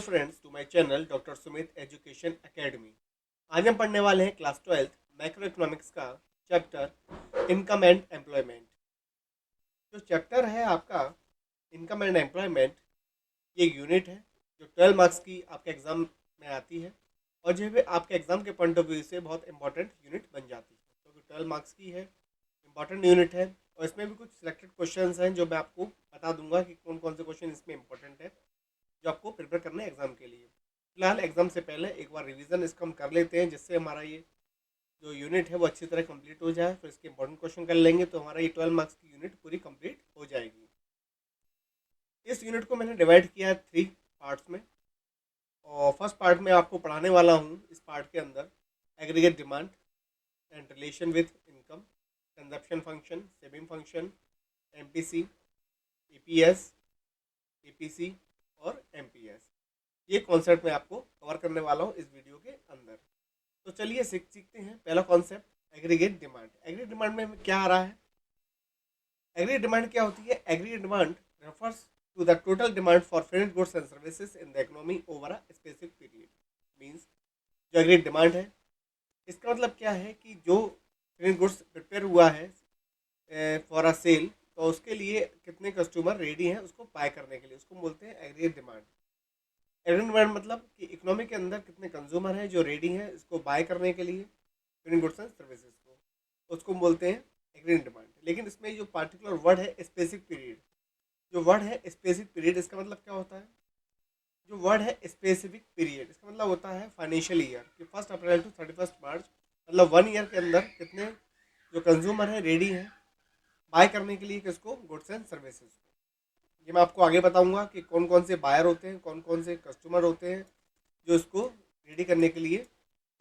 Friends to my channel doctor Sumit education academy. आज हम पढ़ने वाले हैं क्लास 12 मैक्रो इकोनॉमिक्स का चैप्टर इनकम एंड एम्प्लॉयमेंट। जो चैप्टर है आपका इनकम एंड एम्प्लॉयमेंट, ये एक यूनिट है जो 12 मार्क्स की आपके एग्जाम में आती है और जो है आपके एग्जाम के पॉइंट ऑफ व्यू से बहुत इंपॉर्टेंट यूनिट बन जाती है क्योंकि 12 मार्क्स की है, इंपॉर्टेंट यूनिट है। और इसमें भी कुछ सिलेक्टेड क्वेश्चंस हैं जो मैं आपको बता दूंगा कि कौन कौन से क्वेश्चन इसमें इंपॉर्टेंट है जो आपको प्रिपेयर करना है एग्जाम के लिए। फिलहाल एग्जाम से पहले एक बार रिवीजन इसका हम कर लेते हैं जिससे हमारा ये जो यूनिट है वो अच्छी तरह कंप्लीट हो जाए। फिर इसके इंपॉर्टेंट क्वेश्चन कर लेंगे तो हमारा ये 12 मार्क्स की यूनिट पूरी कंप्लीट हो जाएगी। इस यूनिट को मैंने डिवाइड किया है 3 पार्ट्स में और फर्स्ट पार्ट में आपको पढ़ाने वाला हूँ। इस पार्ट के अंदर aggregate demand and relation with income, consumption function, saving function, MPC, EPS, EPC और एमपीएस, ये कॉन्सेप्ट मैं आपको कवर करने वाला हूँ इस वीडियो के अंदर। तो चलिए सीखते हैं पहला concept aggregate demand. Aggregate demand में क्या आ रहा है? एग्रीगेट डिमांड क्या होती है? Aggregate demand refers to the total demand for finished goods and services in the economy over a specific period. Means जो एग्रीगेट डिमांड है इसका मतलब क्या है कि जो फिनिश्ड गुड्स प्रिपेयर हुआ है फॉर अ सेल, तो उसके लिए कितने कस्टमर रेडी हैं उसको बाय करने के लिए, उसको बोलते हैं एग्रीगेट डिमांड। एग्रीगेट डिमांड मतलब कि इकोनॉमी के अंदर कितने कंज्यूमर हैं जो रेडी हैं इसको बाय करने के लिए फिनिश्ड गुड्स एंड सर्विसेज को, उसको बोलते हैं एग्रीगेट डिमांड। लेकिन इसमें जो पार्टिकुलर वर्ड है स्पेसिफिक पीरियड, जो वर्ड है स्पेसिफिक पीरियड, इसका मतलब क्या होता है? जो वर्ड है स्पेसिफिक पीरियड इसका मतलब होता है फाइनेंशियल ईयर कि 1 अप्रैल टू 31 मार्च, मतलब 1 ईयर के अंदर कितने जो कंज्यूमर है रेडी हैं बाय करने के लिए किसको? गुड्स एंड सर्विसेज को। ये मैं आपको आगे बताऊंगा कि कौन कौन से बायर होते हैं, कौन कौन से कस्टमर होते हैं जो इसको रेडी करने के लिए,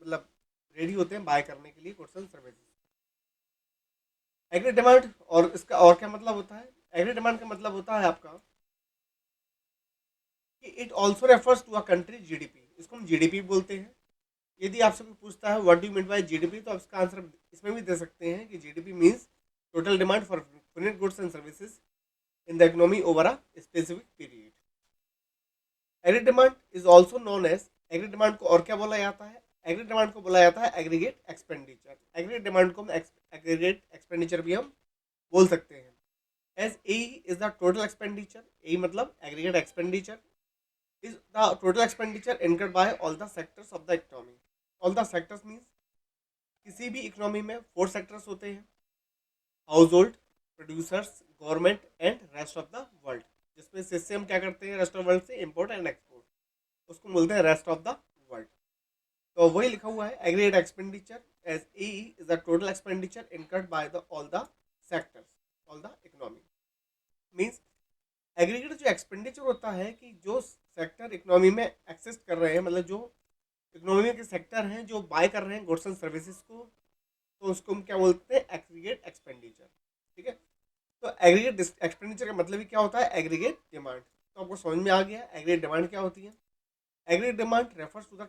मतलब रेडी होते हैं बाय करने के लिए goods and services. Aggregate demand और इसका और क्या मतलब होता है? एग्रीगेट डिमांड का मतलब होता है आपका कि it also refers to a country GDP, इसको हम जीडीपी बोलते हैं। यदि आपसे कोई पूछता है what do mean bye GDP, तो आप इसका आंसर इसमें भी दे सकते हैं कि GDP means total demand for finished goods and services in the economy over a specific period. Aggregate demand is also known as, aggregate demand को और क्या बोला जाता है? एग्रीगेट डिमांड को बोला जाता है एग्रीगेट एक्सपेंडिचर। एग्रीगेट डिमांड को हम एग्रीगेट एक्सपेंडिचर भी हम बोल सकते हैं। As A is the total expenditure, A मतलब aggregate expenditure is the total expenditure incurred by all the sectors of the economy. All the sectors means किसी भी इकोनॉमी में 4 सेक्टर्स होते हैं: household, producers, government and rest of the world. जिसमें से हम क्या करते हैं रेस्ट ऑफ वर्ल्ड से? इम्पोर्ट एंड एक्सपोर्ट, उसको बोलते हैं रेस्ट ऑफ द वर्ल्ड। तो वही लिखा हुआ है aggregate expenditure as A is the total expenditure incurred by the all the sectors, all the economy. Means aggregate जो एक्सपेंडिचर होता है कि जो सेक्टर इकोनॉमी में एक्सेस कर रहे हैं, मतलब जो इकोनॉमी के सेक्टर हैं जो बाय कर रहे हैं गुड्स एंड सर्विसेज को, तो उसको हम क्या बोलते हैं? Aggregate expenditure. ठीक है, तो एग्रीगेट एक्सपेंडिचर का मतलब ही क्या होता है? Aggregate demand. तो आपको समझ में आ गया एग्रीगेट डिमांड क्या होती है। Aggregate demand refers to the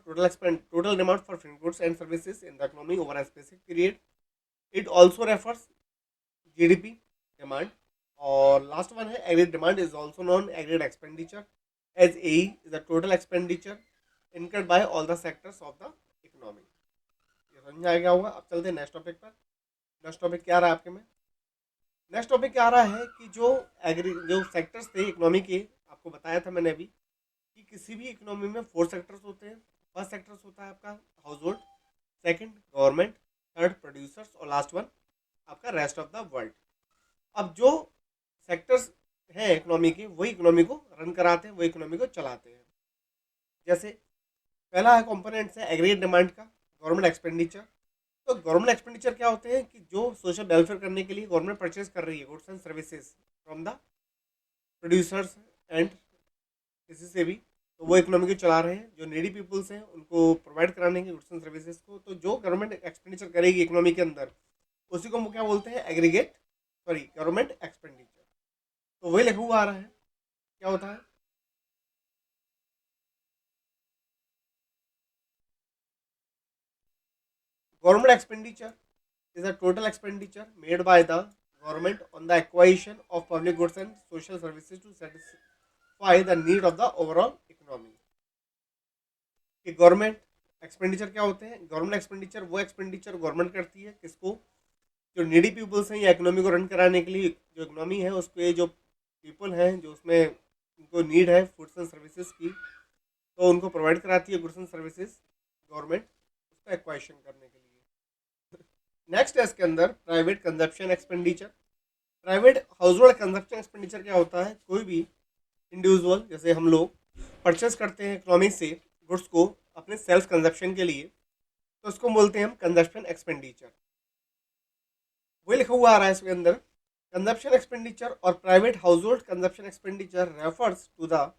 total demand for goods and services in the economy over a specific period. It also refers GDP demand. और लास्ट वन है aggregate demand is also known aggregate expenditure as A is the total expenditure incurred by all the sectors of the economy. ये समझ में आ गया होगा। अब चलते हैं नेक्स्ट टॉपिक पर। नेक्स्ट टॉपिक क्या आ रहा है आपके में? नेक्स्ट टॉपिक क्या आ रहा है कि जो सेक्टर्स थे इकोनॉमी के, आपको बताया था मैंने अभी कि किसी भी इकोनॉमी में 4 सेक्टर्स होते हैं। फर्स्ट सेक्टर्स होता है आपका house hold, second government, third producers और लास्ट वन आपका रेस्ट ऑफ द वर्ल्ड। अब जो सेक्टर्स हैं इकोनॉमी के, वही इकोनॉमी को रन कराते हैं, वही इकोनॉमी को चलाते हैं। जैसे पहला है कॉम्पोनेंट्स है एग्रीगेट डिमांड का गवर्नमेंट एक्सपेंडिचर। तो गवर्नमेंट एक्सपेंडिचर क्या होते हैं कि जो सोशल वेलफेयर करने के लिए गवर्नमेंट परचेज कर रही है goods and services from the producers and किसी से भी, तो वो इकोनॉमी को चला रहे हैं। जो नीडी पीपल्स हैं उनको प्रोवाइड कराने के गुड्स एंड सर्विसेज को, तो जो गवर्नमेंट एक्सपेंडिचर करेगी इकोनॉमी के अंदर उसी को हम क्या बोलते हैं? Aggregate, sorry government expenditure. तो वही लिखा हुआ आ रहा है, क्या होता है? Government expenditure is the total expenditure made by the government on the acquisition of public goods and social services to satisfy the need of the overall economy. कि गवर्नमेंट एक्सपेंडिचर क्या होते हैं। गवर्नमेंट एक्सपेंडिचर वो expenditure government करती है किसको, जो needy peoples हैं या इकोनॉमी को रन कराने के लिए, जो इकोनॉमी है उसके जो पीपल हैं जो उसमें उनको नीड है फूड्स एंड सर्विसेज की, तो उनको प्रोवाइड कराती है गुड्स एंड सर्विसेज गवर्नमेंट उसका एक्वाइशन करने के लिए। नेक्स्ट है इसके अंदर private consumption expenditure. Private household consumption expenditure क्या होता है, कोई भी इंडिविजुअल जैसे हम लोग परचेस करते हैं इकोनॉमी से गुड्स को अपने सेल्फ कंजप्शन के लिए, तो उसको बोलते हैं हम कंजप्शन एक्सपेंडिचर। वही लिखा हुआ आ रहा है इसके अंदर, कंजप्शन एक्सपेंडिचर और private household consumption expenditure refers to the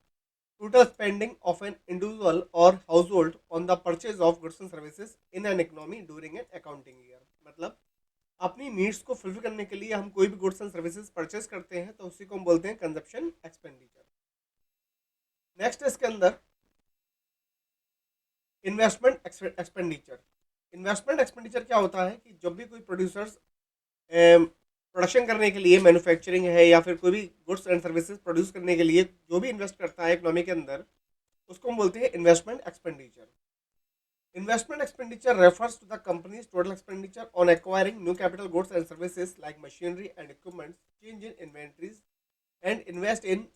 total spending of an individual or household on the purchase of goods and services in an economy during an accounting year। मतलब अपनी needs को fulfil करने के लिए हम कोई भी goods and services purchase करते हैं तो उसी को हम बोलते हैं कंजप्शन एक्सपेंडिचर। नेक्स्ट है इसके अंदर इन्वेस्टमेंट एक्सपेंडिचर। इन्वेस्टमेंट एक्सपेंडिचर क्या होता है कि जब भी कोई प्रोड्यूसर्स प्रोडक्शन करने के लिए, मैन्युफैक्चरिंग है या फिर कोई भी गुड्स एंड सर्विसेज प्रोड्यूस करने के लिए जो भी इन्वेस्ट करता है इकोनॉमी के अंदर, उसको हम बोलते हैं investment expenditure. Investment expenditure refers to the company's total expenditure on acquiring new capital goods and services like machinery and equipment, change in inventories, and invest in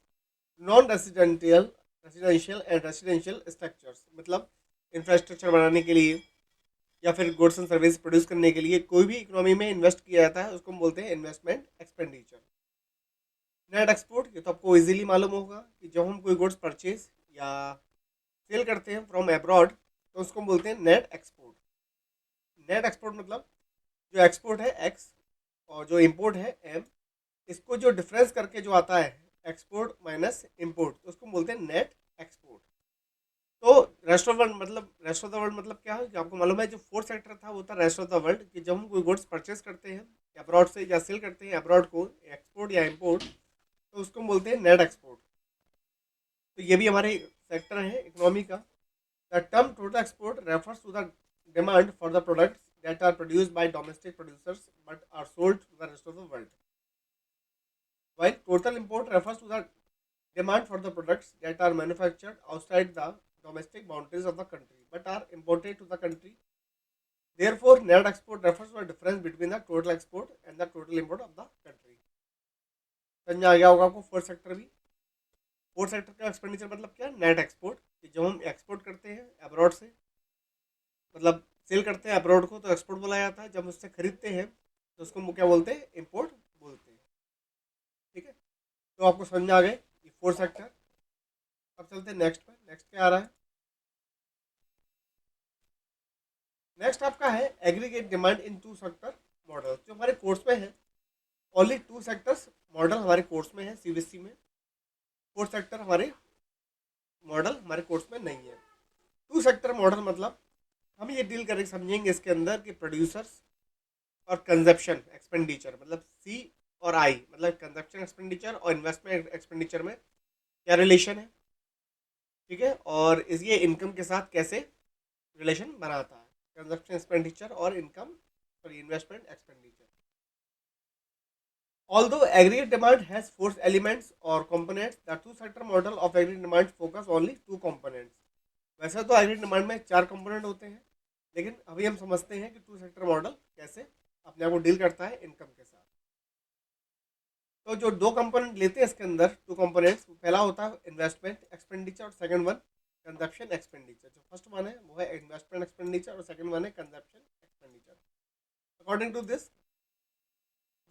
residential and residential structures। मतलब infrastructure बनाने के लिए या फिर goods and service produce करने के लिए कोई भी इकोनॉमी में इन्वेस्ट किया जाता है उसको हम बोलते हैं इन्वेस्टमेंट एक्सपेंडिचर। नेट एक्सपोर्ट, ये तो आपको इजीली मालूम होगा कि जब हम कोई गुड्स परचेज या सेल करते हैं फ्रॉम अब्रॉड तो उसको हम बोलते हैं नेट एक्सपोर्ट। नेट एक्सपोर्ट मतलब जो एक्सपोर्ट है एक्स और जो इंपोर्ट है एम, इसको जो डिफरेंस करके जो आता है एक्सपोर्ट माइनस इंपोर्ट, तो उसको बोलते हैं नेट एक्सपोर्ट। तो रेस्ट ऑफ द वर्ल्ड मतलब क्या है कि आपको मालूम है जो फोर्थ सेक्टर था वो था रेस्ट ऑफ द वर्ल्ड, कि जब हम कोई गुड्स परचेज करते हैं अब्रॉड से या सेल करते हैं अब्रॉड को, एक्सपोर्ट या इंपोर्ट, तो उसको बोलते हैं नेट एक्सपोर्ट। तो ये भी हमारे सेक्टर है इकोनॉमी का। The term total export refers to the demand for the products that are produced by domestic producers but are sold to the rest of the world, while total import refers to the demand for the products that are manufactured outside the domestic boundaries of the country but are imported to the country. Therefore, net export refers to the difference between the total export and the total import of the country। समझ आ गया होगा आपको fourth sector भी। Fourth sector का expenditure मतलब क्या, net export, कि जब हम एक्सपोर्ट करते हैं अब्रॉड से, मतलब सेल करते हैं अब्रॉड को तो एक्सपोर्ट बोला जाता है, जब उससे खरीदते हैं तो उसको हम क्या बोलते हैं, इंपोर्ट बोलते हैं। ठीक है, तो आपको समझ में आ गए ये फोर्थ सेक्टर। अब चलते हैं नेक्स्ट पर। नेक्स्ट क्या आ रहा है, नेक्स्ट आपका है aggregate demand in two sector model. जो हमारे कोर्स में है ओनली टू सेक्टर्स मॉडल हमारे कोर्स में है सीबीएसई में, फोर्थ सेक्टर हमारे मॉडल हमारे कोर्स में नहीं है। टू सेक्टर मॉडल मतलब हम ये डील करेंगे, समझेंगे इसके अंदर कि प्रोड्यूसर्स और कंजप्शन एक्सपेंडिचर, मतलब सी और आई, मतलब कंजप्शन एक्सपेंडिचर और इन्वेस्टमेंट एक्सपेंडिचर में क्या रिलेशन है। ठीक है, और इस ये इनकम के साथ कैसे रिलेशन बनाता है कंजप्शन एक्सपेंडिचर और income, sorry investment expenditure. Although aggregate demand has four elements or components, the two-sector model of aggregate demand focus only two components। वैसे तो aggregate demand में चार कंपोनेंट होते हैं, लेकिन अभी हम समझते हैं कि टू सेक्टर मॉडल कैसे अपने आप को डील करता है इनकम के साथ। तो जो दो कंपोनेंट लेते हैं इसके अंदर, टू कंपोनेंट्स, पहला होता है इन्वेस्टमेंट एक्सपेंडिचर और सेकंड वन कंजप्शन एक्सपेंडिचर। जो फर्स्ट वन है वो है इन्वेस्टमेंट एक्सपेंडिचर और सेकंड वन है consumption expenditure. According to this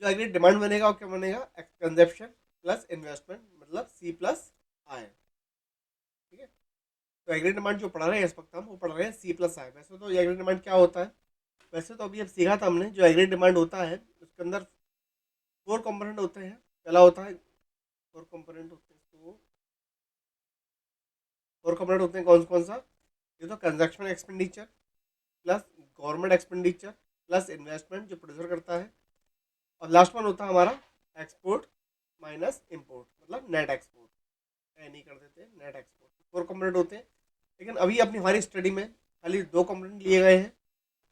जो एग्रीड डिमांड बनेगा वो क्या बनेगा, कंजप्शन प्लस इन्वेस्टमेंट, मतलब सी प्लस आई। ठीक है, तो एग्रीड डिमांड जो पढ़ रहे हैं इस वक्त हम वो पढ़ रहे हैं सी प्लस आई। वैसे तो एग्रीड डिमांड क्या होता है, वैसे तो अभी अब सीखा था हमने, जो एग्रीड डिमांड होता है उसके अंदर फोर कंपोनेंट होते हैं। पहला होता है फोर कंपोनेंट होते हैं, तो फोर कंपोनेंट होते हैं कौन कौन सा, ये तो consumption expenditure plus government expenditure plus investment जो प्रोड्यूसर करता है, और लास्ट वन होता है हमारा एक्सपोर्ट माइनस इंपोर्ट, मतलब नेट एक्सपोर्ट, नहीं कर देते नेट एक्सपोर्ट। फोर कंपोनेंट होते हैं, लेकिन अभी अपनी हमारी स्टडी में खाली दो कंपोनेंट लिए गए हैं,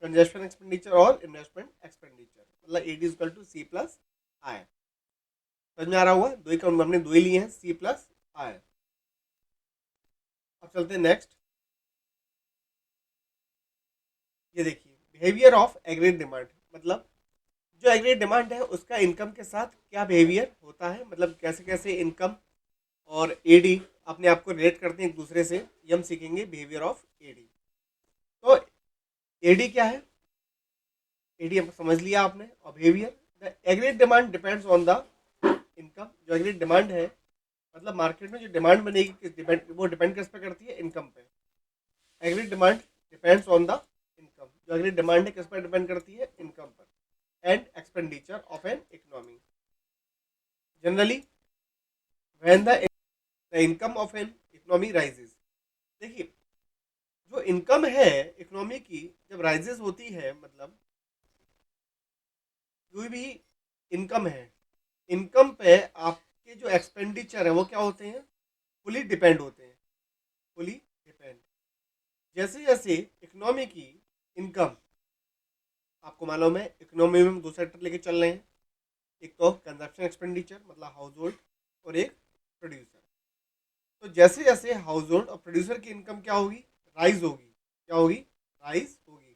कंजप्शन एक्सपेंडिचर और इन्वेस्टमेंट एक्सपेंडिचर, मतलब at is equal to C plus I. समझ में आ रहा हुआ, दो ही हमने दो ही लिए हैं, सी प्लस आई। अब चलते हैं नेक्स्ट। ये देखिए बिहेवियर ऑफ एग्रीगेट डिमांड, मतलब जो एग्रीगेट डिमांड है उसका इनकम के साथ क्या बिहेवियर होता है, मतलब कैसे कैसे इनकम और एडी अपने आप को रिलेट करते हैं एक दूसरे से, ये हम सीखेंगे बिहेवियर ऑफ एडी। तो एडी क्या है, एडी समझ लिया आपने, और behaviour, the aggregate demand depends on the income. जो एग्रीगेट डिमांड है मतलब मार्केट में जो डिमांड बनेगी किस डिपेंड, वो डिपेंड किस पे करती है, इनकम पे। Aggregate demand depends on the income, जो एग्रीगेट डिमांड है किस पर डिपेंड करती है, इनकम पर। And expenditure of an economy, generally when the income of an economy rises. देखिए जो इनकम है इकोनॉमी की जब राइजेस होती है, मतलब कोई भी इनकम है, इनकम पे आपके जो एक्सपेंडिचर है वो क्या होते हैं, फुली डिपेंड होते हैं, फुली डिपेंड। जैसे जैसे इकोनॉमी की इनकम, आपको मालूम है इकोनॉमी में हम दो सेक्टर लेके चल रहे हैं, एक तो कंजप्शन एक्सपेंडिचर मतलब हाउस होल्ड, और एक प्रोड्यूसर। तो जैसे जैसे हाउस होल्ड और प्रोड्यूसर की इनकम क्या होगी, राइज होगी, क्या होगी, राइज होगी।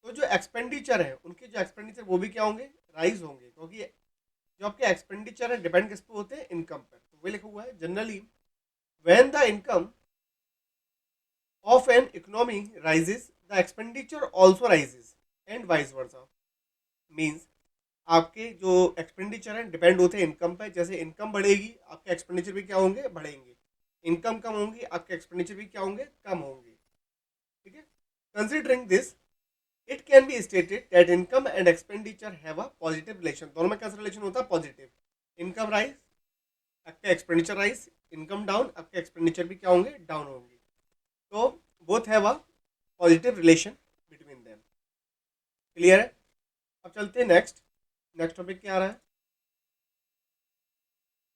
तो जो एक्सपेंडिचर है उनके जो एक्सपेंडिचर वो भी क्या होंगे, राइज होंगे, क्योंकि जो आपके एक्सपेंडिचर है डिपेंड किस पे होते हैं, इनकम पर। तो वही लिखा हुआ है, generally when the income of an economy rises the expenditure also rises and vice versa. Means आपके जो एक्सपेंडिचर है डिपेंड होते हैं इनकम पे, जैसे इनकम बढ़ेगी आपके एक्सपेंडिचर भी क्या होंगे, बढ़ेंगे। इनकम कम होंगी आपके एक्सपेंडिचर भी क्या होंगे, कम होंगे। ठीक है, considering this it can be stated that income and expenditure have a positive relation. दोनों में कैसा रिलेशन होता है, पॉजिटिव। इनकम राइज आपका एक्सपेंडिचर राइज, इनकम डाउन आपके एक्सपेंडिचर भी क्या होंगे, डाउन होंगे। तो both have a positive relation between them. Clear है। अब चलते हैं नेक्स्ट, नेक्स्ट टॉपिक क्या आ रहा है।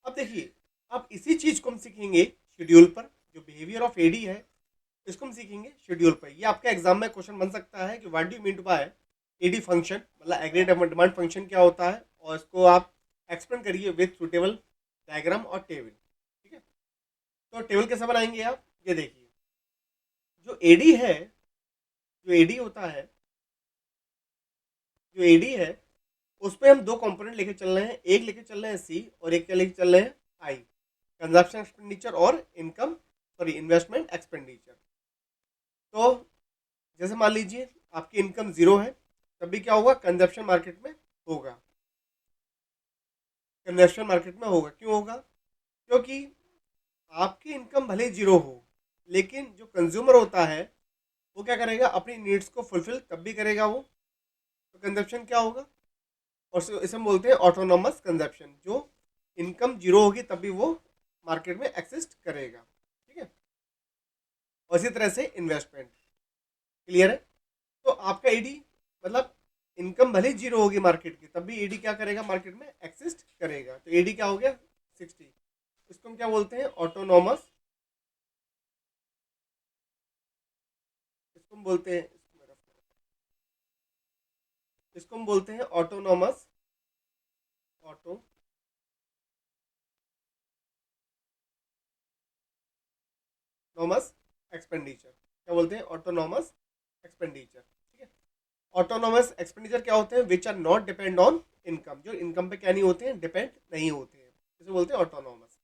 अब देखिए अब इसी चीज को हम सीखेंगे शेड्यूल पर, जो बिहेवियर ऑफ एडी है इसको हम सीखेंगे शेड्यूल पर। ये आपका एग्जाम में क्वेश्चन बन सकता है कि what do mean by AD function, मतलब एग्रीगेट डिमांड फंक्शन क्या होता है, और इसको आप एक्सप्लेन करिए विथ सुटेबल डायग्राम और टेबल। ठीक है, तो टेबल कैसे बनाएंगे आप, ये देखिए जो एडी है, जो एडी होता है, जो एडी है उस पर हम दो कंपोनेंट लेके चल रहे हैं, एक लेके चल रहे हैं सी और एक क्या लेके चल रहे हैं, आई। कंजप्शन एक्सपेंडिचर और इनकम, सॉरी इन्वेस्टमेंट एक्सपेंडिचर। तो जैसे मान लीजिए आपकी इनकम जीरो है, तब भी क्या होगा, कंजप्शन मार्केट में होगा, कंजप्शन मार्केट में होगा। क्यों होगा, क्योंकि आपकी इनकम भले जीरो हो लेकिन जो कंज्यूमर होता है वो क्या करेगा, अपनी नीड्स को फुलफिल तब भी करेगा वो, तो कंजप्शन क्या होगा। और इसे हम बोलते हैं ऑटोनॉमस कंजप्शन, जो इनकम जीरो होगी तब भी वो मार्केट में एक्सिस्ट करेगा। ठीक है, और इसी तरह से इन्वेस्टमेंट। क्लियर है। तो आपका ईडी मतलब इनकम भले ही जीरो होगी मार्केट की, तब भी ईडी क्या करेगा, मार्केट में एक्सिस्ट करेगा। तो ईडी क्या हो गया, 60। इसको हम क्या बोलते हैं, ऑटोनॉमस, इसको हम बोलते हैं, इसको हम बोलते हैं ऑटोनॉमस, ऑटोनॉमस एक्सपेंडिचर। क्या बोलते हैं, ऑटोनॉमस एक्सपेंडिचर। ठीक है, ऑटोनॉमस एक्सपेंडिचर क्या होते हैं, which are not depend on income, जो इनकम पे क्या नहीं होते हैं, डिपेंड नहीं होते हैं, इसे बोलते हैं ऑटोनॉमस।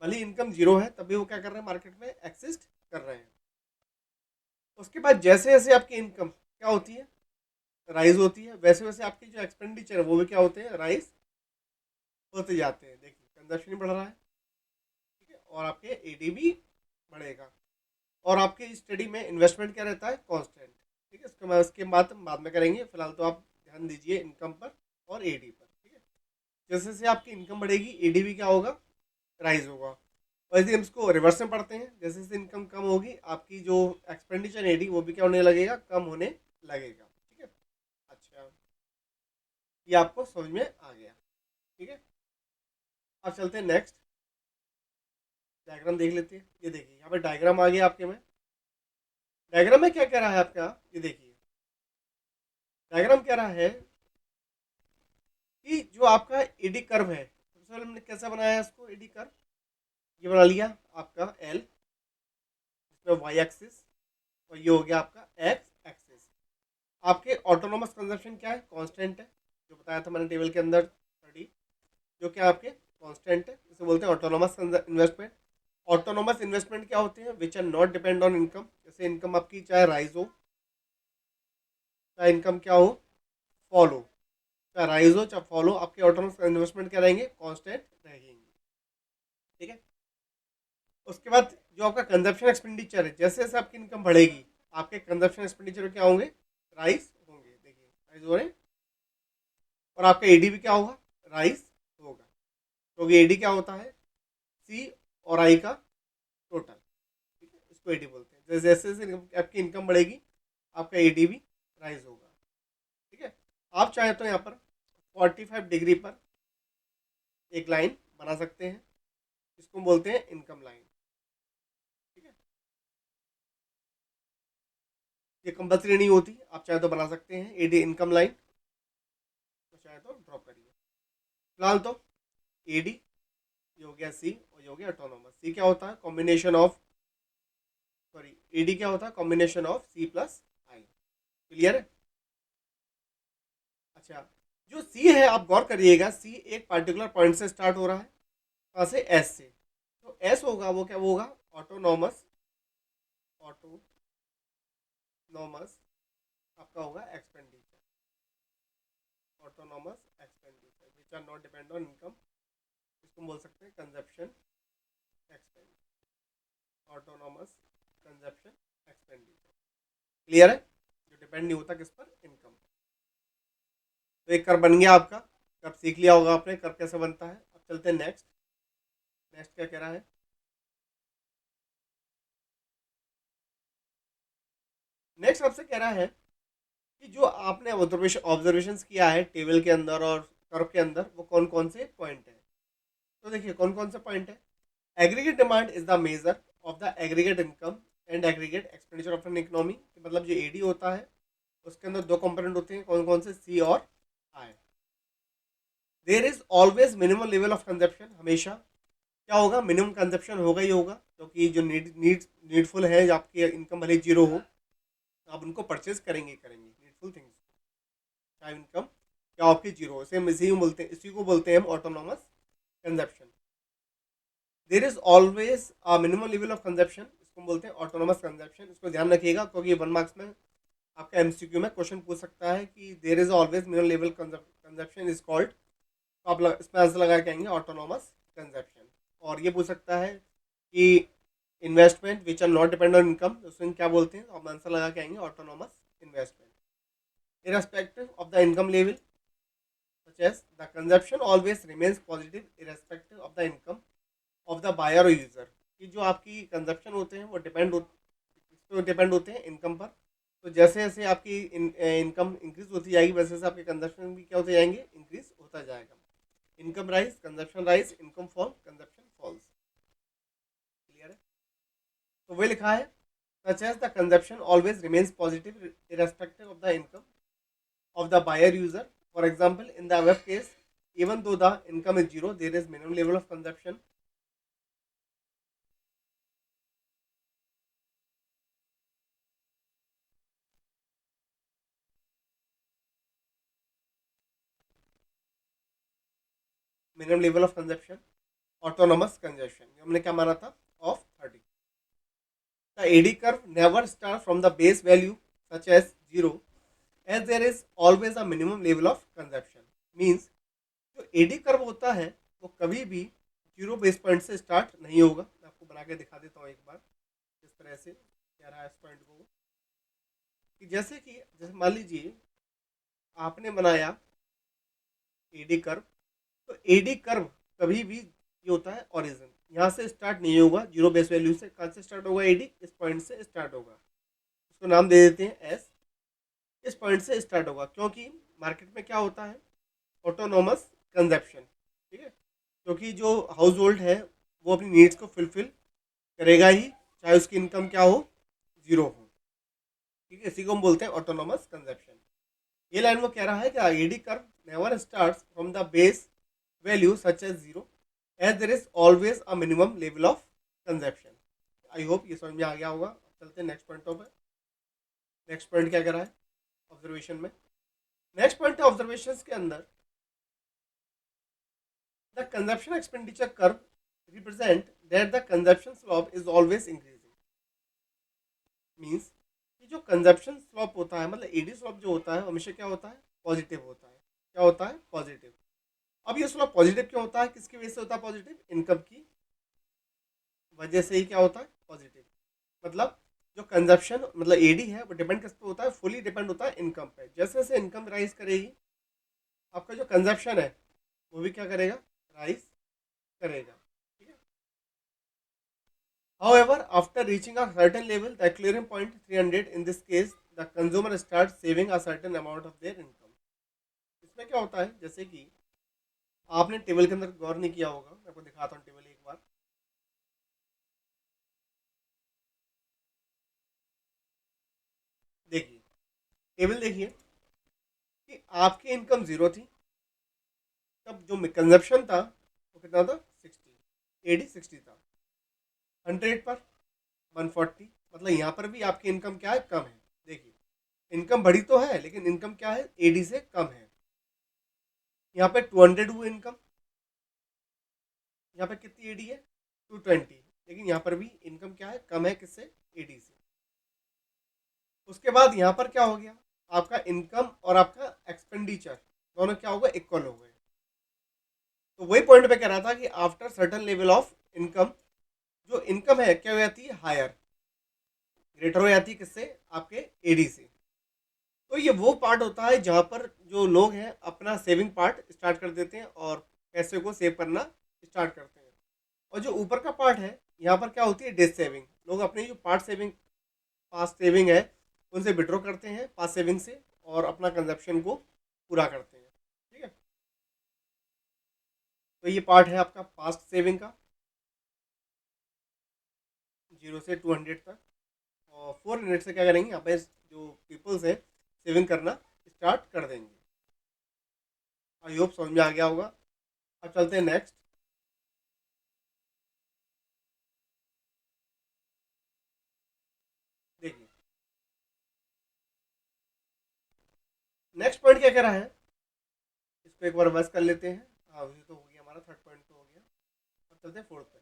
भले इनकम जीरो है तभी वो क्या कर रहे हैं, मार्केट में एक्सिस्ट कर रहे हैं। उसके बाद जैसे जैसे आपकी इनकम क्या होती है, राइज होती है, वैसे वैसे आपकी जो एक्सपेंडिचर है वो भी क्या होते हैं, राइज होते जाते हैं। देखिए कंजप्शन भी बढ़ रहा है, ठीक है, और आपके एडी भी बढ़ेगा, और आपके स्टडी में इन्वेस्टमेंट क्या रहता है, कांस्टेंट। ठीक है, उसके बाद हम बाद में करेंगे, फिलहाल तो आप ध्यान दीजिए इनकम पर और एडी पर। ठीक है, जैसे जैसे आपकी इनकम बढ़ेगी एडी भी क्या होगा, राइज होगा। और यदि हम इसको रिवर्स में पढ़ते हैं, जैसे जैसे इनकम कम होगी आपकी जो एक्सपेंडिचर एडी वो भी क्या होने लगेगा, कम होने लगेगा। ठीक है, अच्छा ये आपको समझ में आ गया। ठीक है, अब चलते हैं नेक्स्ट, डायग्राम देख लेते हैं। ये देखिए यहाँ पे डायग्राम आ गया आपके में, डायग्राम में क्या कह रहा है आपका, ये देखिए डायग्राम कह रहा है कि जो आपका एडी कर्व है, सबसे पहले हमने कैसा बनाया है इसको, एडी कर्व ये बना लिया आपका एल, इसमें वाई एक्सिस, और ये हो गया आपका एक्स एक्सिस। आपके ऑटोनोमस कंजप्शन क्या है, कांस्टेंट है, जो बताया था मैंने टेबल के अंदर 30, जो क्या आपके कांस्टेंट है, इसे बोलते हैं ऑटोनोमस इन्वेस्टमेंट। ऑटोनोमस इन्वेस्टमेंट क्या होते हैं, which are not depend on income. जैसे इनकम आपकी चाहे राइज हो, चाहे इनकम क्या हो, फॉल हो, चाहे राइज हो चाहे फॉल हो, आपके ऑटोनोमस इन्वेस्टमेंट क्या रहेंगे, कांस्टेंट रहेंगे। ठीक है। उसके बाद जो आपका कंजप्शन एक्सपेंडिचर है, जैसे जैसे आपकी इनकम बढ़ेगी, आपके कंजप्शन एक्सपेंडिचर क्या होंगे, राइज होंगे। देखिए राइज हो रहे हैं। और आपका एडी भी क्या होगा, राइज होगा, क्योंकि एडी क्या होता है, सी और आई का टोटल। ठीक है, इसको एडी बोलते हैं। जैसे जैसे आपकी इनकम बढ़ेगी, आपका एडी भी राइज होगा। ठीक है। आप चाहे तो यहाँ पर 45 डिग्री पर एक लाइन बना सकते हैं, इसको बोलते हैं इनकम लाइन। ठीक है, ये कंपल्सरी नहीं होती, आप चाहे तो बना सकते हैं एडी इनकम लाइन, तो चाहे तो ड्रॉप करिए। फिलहाल तो एडी, ये हो गया सी और ये हो गया ऑटोनोमस। सी क्या होता है, कॉम्बिनेशन ऑफ, सॉरी एडी क्या होता है, combination of C plus I. Clear है। अच्छा, जो सी है आप गौर करिएगा, सी एक पार्टिकुलर पॉइंट से स्टार्ट हो रहा है, कहाँ से, एस से। तो एस होगा वो क्या होगा, ऑटोनोमस, ऑटोनोमस आपका होगा expenditure, autonomous expenditure which are not depend on income, इसको बोल सकते हैं consumption expenditure, autonomous consumption expenditure. Clear है, जो डिपेंड नहीं होता किस पर, इनकम। तो एक कर्व बन गया आपका, कर्व सीख लिया होगा आपने कर्व कैसे बनता है। अब चलते हैं नेक्स्ट। नेक्स्ट क्या कह रहा है, नेक्स्ट आपसे कह रहा है कि जो आपने ऑब्जर्वेशन किया है टेबल के अंदर और कर्व के अंदर, वो कौन कौन से पॉइंट है। तो देखिए कौन कौन से पॉइंट है। Aggregate demand is the measure of the aggregate income and aggregate expenditure of an economy. मतलब जो एडी होता है उसके अंदर दो कंपोनेंट होते हैं, कौन कौन से, सी और I. There is always minimum level of consumption, हमेशा क्या होगा, मिनिमम कंजप्शन होगा ही होगा, क्योंकि जो नीडफुल है, आपकी इनकम भले जीरो हो, आप उनको परचेज करेंगे करेंगे नीडफुल थिंग्स, चाहे इनकम क्या आपकी जीरो हो। सेम इसी को बोलते हैं हम autonomous consumption. There is always a minimum level of consumption, इसको बोलते हैं ऑटोनोमस कंजप्शन। इसको ध्यान रखिएगा, क्योंकि 1 मार्क्स में आपका एमसीक्यू में क्वेश्चन पूछ सकता है कि देर is always minimum level consumption is called, तो आप इसमें आंसर लगा के आएंगे ऑटोनोमस कंजप्शन। और ये पूछ सकता है कि investment which are not depend on income, उसमें क्या बोलते हैं, तो आप आंसर लगा के आएंगे autonomous investment. irrespective of the income level, such as the consumption always remains positive irrespective of the income of the buyer or user। कि जो आपकी कंजप्शन होते हैं वो डिपेंड होते हैं इनकम पर। तो जैसे जैसे आपकी इनकम इंक्रीज होती जाएगी, वैसे वैसे आपके कंजप्शन भी क्या होते जाएंगे, इंक्रीज होता जाएगा। Income rise consumption rise, income fall consumption falls. Clear है। तो वही लिखा है, such as the consumption always remains positive irrespective of the income of the buyer user। For example, in the above case, even though the income is zero, there is minimum level of consumption। Minimum level of consumption, autonomous consumption, हमने क्या माना था, of 30। The AD curve never start from the base value such as zero, as there is always a minimum level of consumption. Means जो AD curve होता है वो कभी भी जीरो बेस पॉइंट से स्टार्ट नहीं होगा। मैं आपको बना के दिखा देता हूँ एक बार, किस तरह से कह रहा है इस पॉइंट को। कि जैसे मान लीजिए आपने बनाया एडी कर्व, तो एडी कर्व कभी भी ये होता है ओरिजिन, यहाँ से स्टार्ट नहीं होगा जीरो बेस वैल्यू से। कहाँ से स्टार्ट होगा, एडी इस पॉइंट से स्टार्ट होगा, इसको नाम दे देते हैं एस। इस पॉइंट से स्टार्ट होगा, क्योंकि मार्केट में क्या होता है, ऑटोनोमस कंजप्शन। ठीक है, क्योंकि जो हाउस होल्ड है वो अपनी नीड्स को फुलफिल करेगा ही, चाहे उसकी इनकम क्या हो, जीरो हो। ठीक है, इसी को हम बोलते हैं ऑटोनोमस कंजप्शन। ये लाइन वो कह रहा है कि AD curve never starts from the base value such as zero, as there is always a minimum level of consumption. I hope ये समझ में आ गया होगा। चलते हैं नेक्स्ट पॉइंटों पर। नेक्स्ट पॉइंट क्या कह रहा है, ऑब्जर्वेशन में। नेक्स्ट पॉइंट है ऑब्जर्वेशन के अंदर, the consumption expenditure curve represent that the consumption slope is always increasing. Means कि जो कंजप्शन स्लॉप होता है, मतलब एडी स्लॉप जो होता है हमेशा क्या होता है, पॉजिटिव होता है। क्या होता है, पॉजिटिव। अब ये स्लॉप पॉजिटिव क्यों होता है, किसकी वजह से होता है पॉजिटिव, इनकम की वजह से ही क्या होता है पॉजिटिव। मतलब जो कंजप्शन मतलब एडी है वो डिपेंड किस पे होता है, फुली डिपेंड होता है इनकम पे। जैसे जैसे इनकम राइज करेगी आपका जो कंजप्शन है वो भी क्या करेगा, राइज करेगा। ठीक है। However, after reaching a certain level, the equilibrium point 300, in this case, the consumer starts saving a certain amount of their income. इसमें क्या होता है, जैसे कि आपने टेबल के अंदर गौर नहीं किया होगा, मैं आपको दिखाता हूँ टेबल एक बार। देखिए टेबल देखिए कि आपकी इनकम जीरो थी, तब जो कंजप्शन था वो कितना था, 60, एडी 60 था। 100 पर 140, मतलब यहाँ पर भी आपकी इनकम क्या है, कम है। देखिए इनकम बढ़ी तो है लेकिन इनकम क्या है, एडी से कम है। यहाँ पे 200 हुई इनकम, यहाँ पे कितनी एडी है, 220, लेकिन यहाँ पर भी इनकम क्या है, कम है, किससे, एडी से। उसके बाद यहाँ पर क्या हो गया, आपका इनकम और आपका एक्सपेंडिचर दोनों क्या हो गए, इक्वल हो गए। तो वही पॉइंट पे कह रहा था कि after certain level of income, जो इनकम है क्या हो जाती है, हायर, ग्रेटर हो जाती है, किससे, आपके एडी से। तो ये वो पार्ट होता है जहाँ पर जो लोग हैं अपना सेविंग पार्ट स्टार्ट कर देते हैं और पैसे को सेव करना स्टार्ट करते हैं। और जो ऊपर का पार्ट है यहाँ पर क्या होती है, डेथ सेविंग। लोग अपने जो पार्ट सेविंग, पास्ट सेविंग है उनसे विड्रॉ करते हैं, पास्ट सेविंग से, और अपना कंजप्शन को पूरा करते हैं। ठीक है। तो ये पार्ट है आपका पास्ट सेविंग का, 0 से 200 तक। और 400 से क्या करेंगे, यहाँ पे जो पीपल्स है सेविंग करना स्टार्ट कर देंगे। आई होप समझ में आ गया होगा। अब चलते हैं नेक्स्ट। देखिए नेक्स्ट पॉइंट क्या कह रहा है, इसको एक बार बस कर लेते हैं। हाँ ये तो हो गया, हमारा थर्ड पॉइंट तो हो गया। अब चलते हैं फोर्थ पे।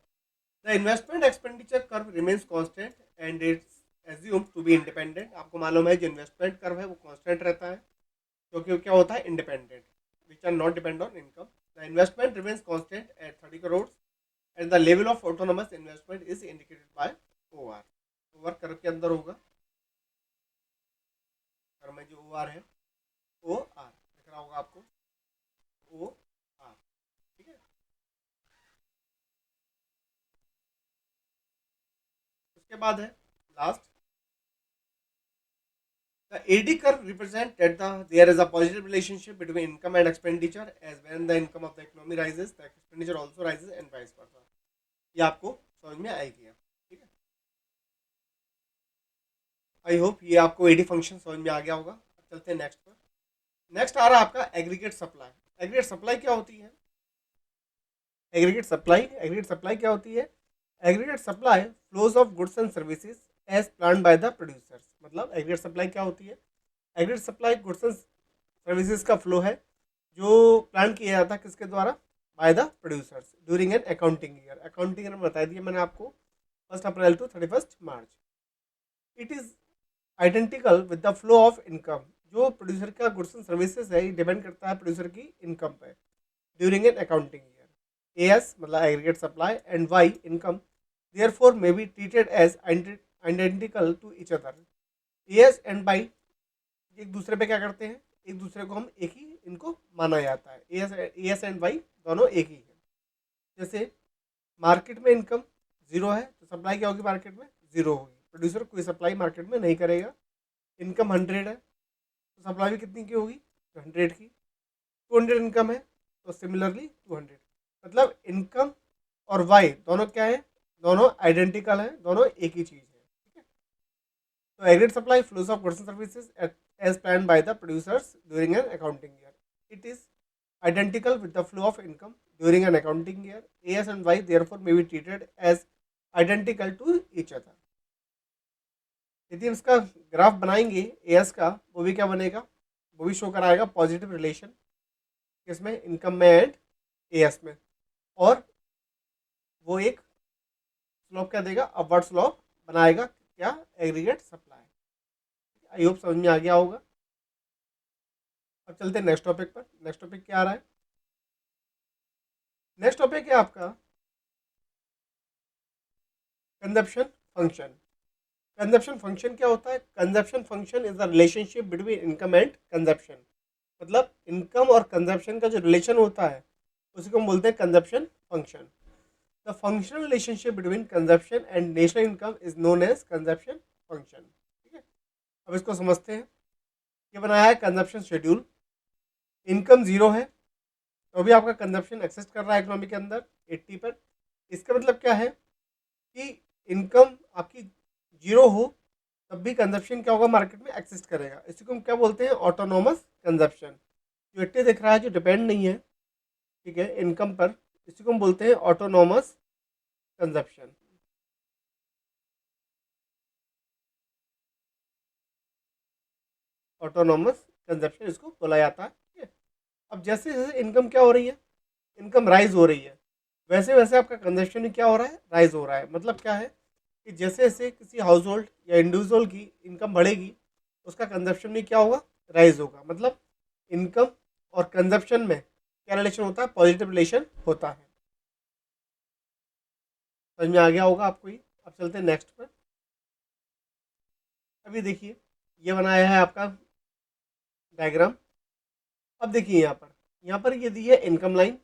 The investment expenditure curve remains constant and it's assumed to be independent. आपको मालूम है जो इन्वेस्टमेंट कर्व है वो कांस्टेंट रहता है क्योंकि क्या होता है, independent, which are not depend on income. The investment remains constant at 30 crore and the level of autonomous investment is indicated by O R. O R curve के अंदर होगा, कर्व में जो ओ आर है, ओ आर दिख रहा होगा आपको, ओ आर। ठीक है। उसके बाद है last, the AD curve represents that there is a positive relationship between income and expenditure, as when the income of the economy rises, the expenditure also rises and vice versa. ये आपको समझ में आएगी। ठीक है। आई होप ये आपको AD function समझ में आ गया होगा। चलते हैं नेक्स्ट पर। नेक्स्ट आ रहा है आपका एग्रीगेट सप्लाई। एग्रीगेट सप्लाई क्या होती है, एग्रीगेट सप्लाई क्या होती है, aggregate supply flows of goods and services as plan by the producers. मतलब एग्रीगेट सप्लाई क्या होती है, aggregate supply goods and services का फ्लो है जो प्लान किया जाता है किसके द्वारा, by the producers during an accounting year. Accounting year बता दिया मैंने आपको, 1 April to 31 March. It is identical with the flow of income. जो प्रोड्यूसर का गुड्स एंड सर्विसेज है ये डिपेंड करता है प्रोड्यूसर की इनकम पे during an accounting year. A S मतलब aggregate supply and Y income therefore may be treated as identical to each other. A S and Y एक दूसरे पे क्या करते हैं, एक दूसरे को हम एक ही इनको माना जाता है। ए एस एंड वाई दोनों एक ही है। जैसे मार्केट में इनकम जीरो है तो सप्लाई क्या होगी, मार्केट में जीरो होगी। प्रोड्यूसर कोई सप्लाई मार्केट में नहीं करेगा। इनकम 100 है तो सप्लाई भी कितनी की होगी, 100 की। 200 इनकम है तो सिमिलरली 200। मतलब इनकम और वाई दोनों क्या है, दोनों आइडेंटिकल है, दोनों एक ही चीज़ है। ठीक है। तो aggregate supply flows of goods and services as planned by the producers during an accounting year. It is identical with the flow of income during an accounting year. A S and Y therefore may be treated as identical to each other. यदि इसका graph बनाएंगे as का, वो भी क्या बनेगा, वो भी शो कराएगा पॉजिटिव रिलेशन किसमें, इनकम में एंड एएस में, और वो एक स्लोप क्या देगा, अपवर्ड स्लोप बनाएगा, क्या, एग्रीगेट सप्लाई। आई होप समझ में आ गया होगा। अब चलते हैं नेक्स्ट टॉपिक पर। नेक्स्ट टॉपिक क्या आ रहा है, नेक्स्ट टॉपिक है आपका कंजप्शन फंक्शन। कंजप्शन फंक्शन क्या होता है, consumption function is the relationship between income and consumption. मतलब इनकम और कंजप्शन का जो रिलेशन होता है उसी को हम बोलते हैं consumption function. The functional relationship between consumption and national income is known as consumption function. ठीक है, अब इसको समझते हैं। ये बनाया है कंजप्शन शेड्यूल। इनकम जीरो है तो भी आपका कंजप्शन एक्सिस्ट कर रहा है इकोनॉमी के अंदर 80 पर। इसका मतलब क्या है कि इनकम आपकी जीरो हो तब भी कंजप्शन क्या होगा, मार्केट में एक्सिस्ट करेगा। इसी को हम क्या बोलते हैं, ऑटोनोमस कंजप्शन। जो 80 दिख रहा है, जो डिपेंड नहीं है, ठीक है, इनकम पर, इसी को हम बोलते हैं ऑटोनोमस कंजप्शन। ऑटोनोमस कंजप्शन इसको बोला जाता है। ठीक है, अब जैसे जैसे इनकम क्या हो रही है, इनकम राइज हो रही है, वैसे वैसे आपका कंजप्शन भी क्या हो रहा है, राइज हो रहा है। मतलब क्या है कि जैसे जैसे किसी हाउस होल्ड या इंडिविजुअल की इनकम बढ़ेगी उसका कंजप्शन भी क्या होगा, राइज होगा। मतलब इनकम और कंजप्शन में क्या रिलेशन होता है, पॉजिटिव रिलेशन होता है। समझ में आ गया होगा आपको ये। अब चलते हैं नेक्स्ट पर। अभी देखिए ये बनाया है आपका डायग्राम। अब देखिए यहाँ पर ये दी है इनकम लाइन,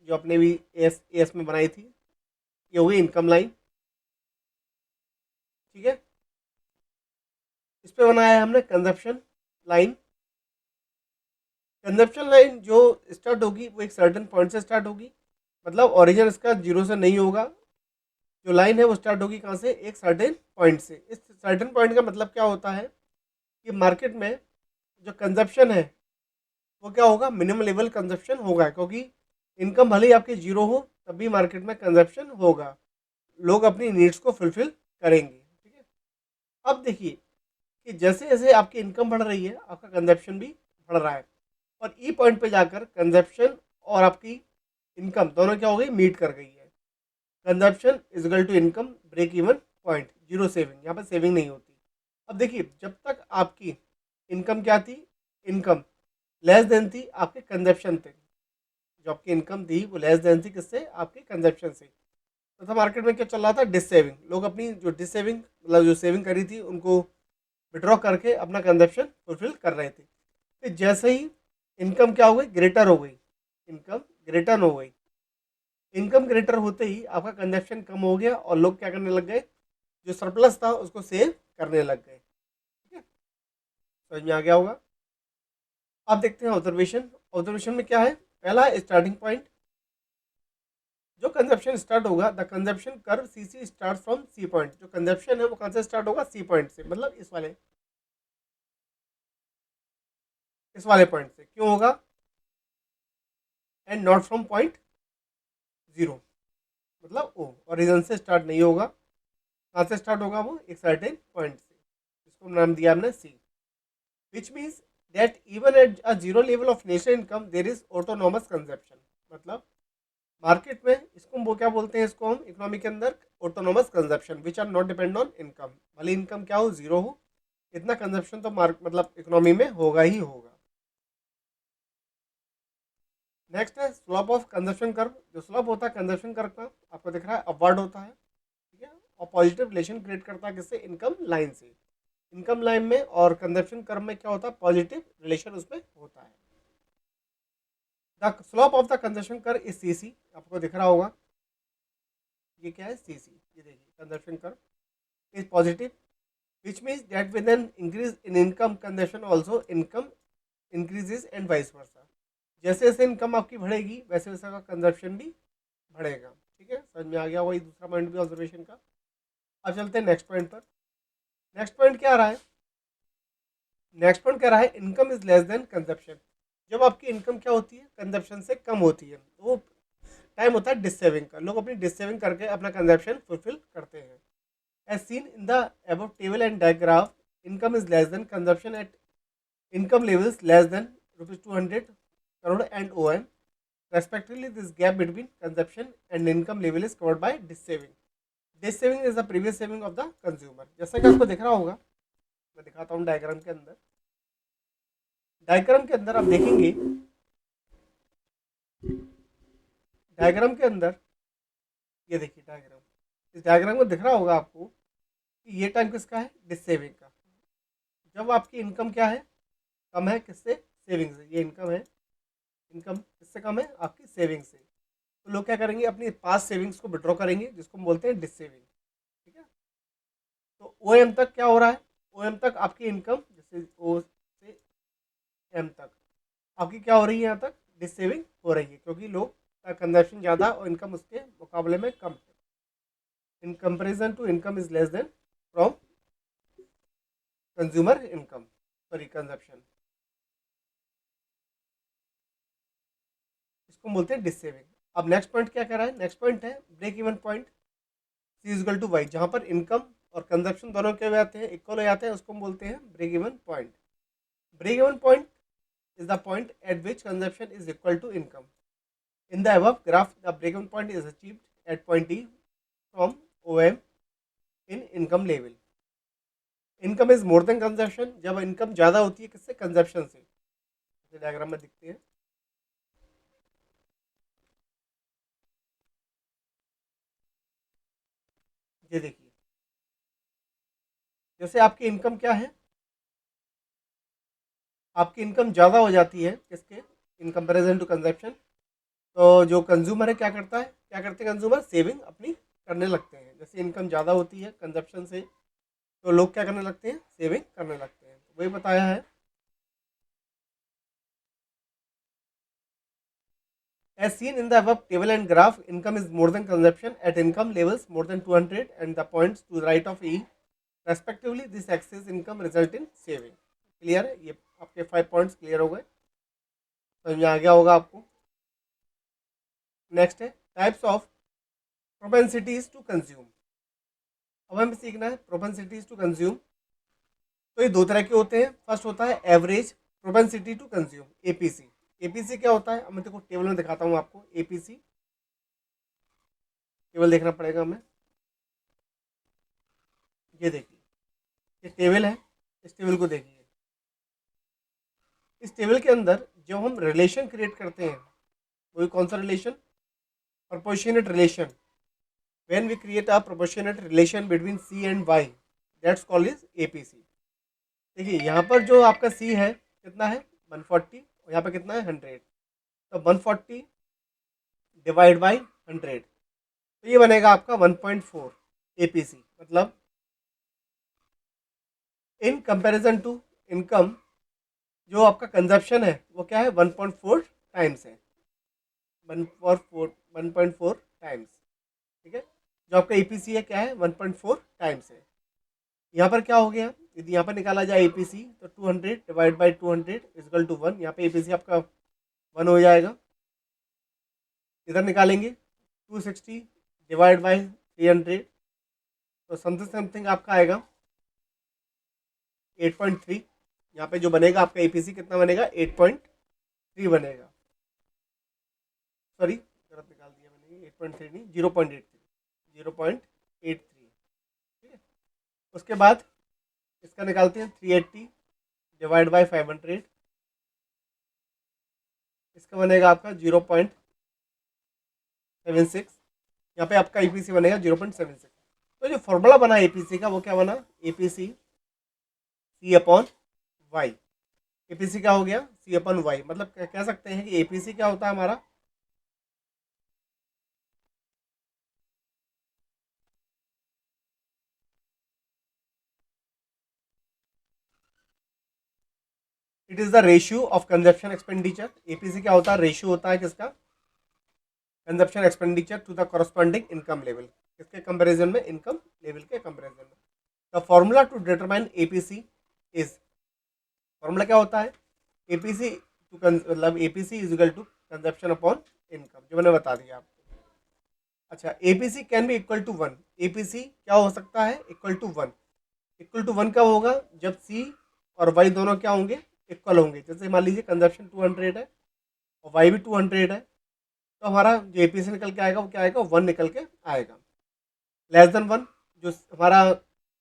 जो अपने भी एस में बनाई थी। ये हो गई इनकम लाइन, ठीक है। इस पे बनाया है हमने कंजप्शन लाइन। कंजप्शन लाइन जो स्टार्ट होगी वो एक सर्टेन पॉइंट से स्टार्ट होगी। मतलब ओरिजिन इसका जीरो से नहीं होगा। जो लाइन है वो स्टार्ट होगी कहाँ से, एक सर्टेन पॉइंट से। इस सर्टेन पॉइंट का मतलब क्या होता है कि मार्केट में जो कंजप्शन है वो क्या होगा, मिनिमम लेवल कंजप्शन होगा, क्योंकि इनकम भले ही आपकी जीरो हो तब भी मार्केट में कंजप्शन होगा, लोग अपनी नीड्स को फुलफिल करेंगे। ठीक है, अब देखिए कि जैसे जैसे आपकी इनकम बढ़ रही है आपका कंजप्शन भी बढ़ रहा है, और ई पॉइंट पे जाकर कंजप्शन और आपकी इनकम दोनों क्या हो गई, मीट कर गई है। Consumption equal to income break even point, zero saving, यहाँ पर सेविंग नहीं होती। अब देखिए जब तक आपकी इनकम क्या थी, इनकम लेस देन थी आपके कंजप्शन थे, जो आपकी इनकम थी वो लेस देन थी किससे, आपके कंजप्शन से। तो मार्केट में क्या चल रहा था, डिस सेविंग। लोग अपनी जो डिस सेविंग मतलब जो सेविंग करी थी उनको विड्रॉ करके अपना कंजप्शन फुलफिल कर रहे थे। फिर जैसे ही इनकम क्या हो गई, ग्रेटर हो गई, इनकम ग्रेटर हो गई, इनकम ग्रेटर होते ही आपका कंजप्शन कम हो गया और लोग क्या करने लग गए, जो सरप्लस था उसको सेव करने लग गए। ठीक है, समझ में आ गया होगा। आप देखते हैं ऑब्जर्वेशन। ऑब्जर्वेशन में क्या है, पहला स्टार्टिंग पॉइंट, जो कंजप्शन स्टार्ट होगा, the consumption curve C C start from C point. जो कंजप्शन है वो कहाँ से स्टार्ट होगा, सी पॉइंट से, मतलब इस वाले पॉइंट से। क्यों होगा, and not from point zero, मतलब ओ ओरिजिन से स्टार्ट नहीं होगा। कहाँ से स्टार्ट होगा, वो एक सर्टेन पॉइंट से, इसको नाम दिया हमने C. Which means that even at a zero level of national income there is autonomous consumption. मतलब मार्केट में इसको वो क्या बोलते हैं, इसको हम इकोनॉमी के अंदर autonomous consumption which are not depend on income. भले इनकम क्या हो, जीरो हो, इतना कंजप्शन तो मतलब इकोनॉमी में होगा ही होगा। नेक्स्ट है स्लोप ऑफ कंजप्शन कर्व। जो स्लोप होता है कंजप्शन कर्व का, आपको दिख रहा है अपवर्ड होता है, ठीक है, और पॉजिटिव रिलेशन क्रिएट करता है किससे, इनकम लाइन से। इनकम लाइन में और कंजप्शन कर्व में क्या होता है, पॉजिटिव रिलेशन उसमें होता है। The slope of the consumption curve is C C, आपको दिख रहा होगा, ये क्या है, सी सी। ये देखिए consumption curve is positive, which means that with an increase in income consumption also income increases and vice versa। जैसे जैसे इनकम आपकी बढ़ेगी वैसे वैसे का कंजप्शन भी बढ़ेगा। ठीक है, समझ में आ गया वही दूसरा पॉइंट भी ऑब्जर्वेशन का। अब चलते हैं नेक्स्ट पॉइंट पर। नेक्स्ट पॉइंट क्या आ रहा है, नेक्स्ट पॉइंट कह रहा है income is less then consumption. जब आपकी इनकम क्या होती है, कंजप्शन से कम होती है, तो वो टाइम होता है डिस सेविंग का। लोग अपनी डिस सेविंग करके अपना कंजप्शन फुलफिल करते हैं। As seen in the above table and diagram, income is less than consumption at income levels less than rupees 200 crore and OM. Respectively, this gap between consumption and income level is covered by disk saving. Disk saving is the previous saving of the consumer. जैसा कि आपको दिख रहा होगा, मैं दिखाता हूँ diagram के अंदर. डायग्राम के अंदर आप देखेंगे, डायग्राम के अंदर ये देखिए डायग्राम, इस डायग्राम में दिख रहा होगा आपको कि ये टाइम किसका है, डिस सेविंग का. जब आपकी इनकम क्या है, कम है, किससे, सेविंग से. ये इनकम है, इनकम किससे कम है, आपकी सेविंग से. तो लोग क्या करेंगे, अपनी पास सेविंग्स को विड्रॉ करेंगे, जिसको हम बोलते हैं डिस सेविंग. ठीक है. तो ओ एम तक क्या हो रहा है, ओ एम तक आपकी इनकम, जैसे ओ से एम तक आपकी क्या हो रही है, यहाँ तक डिस सेविंग हो रही है, क्योंकि लोग का कंजप्शन ज़्यादा और इनकम उसके मुकाबले में कम है. In comparison to income is less than from consumer income, sorry consumption. इसको बोलते हैं डिस सेविंग. अब नेक्स्ट पॉइंट क्या कह रहा है, नेक्स्ट पॉइंट है break even point C is equal to Y, जहाँ पर इनकम और कंजप्शन दोनों क्या हो जाते हैं, इक्वल हो जाते हैं, उसको हम बोलते हैं break even point. Break even point is the point at which consumption is equal to income. In the above graph, the break-even point is achieved at point E from OM in income level. Income is more than consumption. जब income ज़्यादा होती है किससे, consumption से. Diagram में दिखते हैं. ये देखिए, जैसे आपकी इनकम क्या है, आपकी इनकम ज़्यादा हो जाती है किसके, इन कंपेरिजन टू कंजप्शन. तो जो कंज्यूमर है क्या करता है, क्या करते हैं कंज्यूमर, सेविंग अपनी करने लगते हैं. जैसे इनकम ज़्यादा होती है कंजप्शन से, तो लोग क्या करने लगते हैं, सेविंग करने लगते हैं. तो वही बताया है. As seen in the above table and graph, income is more than consumption at income levels more than 200 and the points to the right of E. Respectively, this excess income result in saving. Clear है, ये आपके 5 points clear हो गए, समझ में आ गया होगा आपको. नेक्स्ट है types of propensities to consume. अब हमें सीखना है प्रोपेंसिटीज टू कंज्यूम. तो ये दो तरह के होते हैं. फर्स्ट होता है average propensity to consume, APC. APC क्या होता है, अब मैं देखो टेबल में दिखाता हूँ आपको. एपीसी टेबल देखना पड़ेगा हमें. ये देखिए, ये टेबल है, इस टेबल को देखिए. इस टेबल के अंदर जब हम रिलेशन क्रिएट करते हैं, वही कौन सा relation, proportionate relation. When we create a proportionate relation between C and Y, that's called is APC. देखिए यहाँ पर जो आपका C है कितना है, 140, और यहाँ पे कितना है, 100. तो 140 डिवाइड बाई 100, तो ये बनेगा आपका 1.4 APC. मतलब इन कंपैरिजन टू इनकम जो आपका कंजप्शन है वो क्या है, 1.4 टाइम्स है, 1.4 टाइम्स. ठीक है. जो आपका एपीसी है क्या है, 1.4 टाइम्स है. यहाँ पर क्या हो गया, यदि यहाँ पर निकाला जाए एपीसी, तो 200 डिवाइड बाई 200 इजकल टू 1. यहाँ पे एपीसी आपका 1 हो जाएगा. इधर निकालेंगे 260 डिवाइड बाई 300, तो समथिंग आपका आएगा 8.3. यहाँ पे जो बनेगा आपका एपीसी कितना बनेगा, 8.3 बनेगा. सॉरी गलत निकाल दिया मैंने, 8.3 नहीं, 0.83. ठीक है. उसके बाद इसका निकालते हैं 380 डिवाइड बाई 500, इसका बनेगा आपका 0.76. यहाँ पे आपका एपीसी बनेगा 0.76. तो जो फॉर्मूला बना एपीसी का वो क्या बना, एपीसी सी अपॉन वाई. एपीसी क्या हो गया, सी अपॉन वाई. मतलब कह सकते हैं कि एपीसी क्या होता है हमारा, it is the ratio of consumption expenditure. APC क्या होता है, रेशियो होता है किसका, consumption expenditure to the corresponding income level. किसके कंपैरिजन में, इनकम लेवल के कंपैरिजन में. The formula to determine APC is, formula क्या होता है, एपीसी टू मतलब APC is equal to consumption upon income, जो मैंने बता दिया आपको. अच्छा, APC can be equal to 1. APC क्या हो सकता है, इक्वल टू 1. इक्वल टू 1 कब होगा, जब सी और वाई दोनों क्या होंगे, इक्वल होंगे। जैसे मान लीजिए कंजप्शन 200 है और वाई भी 200 है, तो हमारा जो एपीसी निकल के आएगा वो क्या आएगा, 1 निकल के आएगा। लेस देन 1, जो हमारा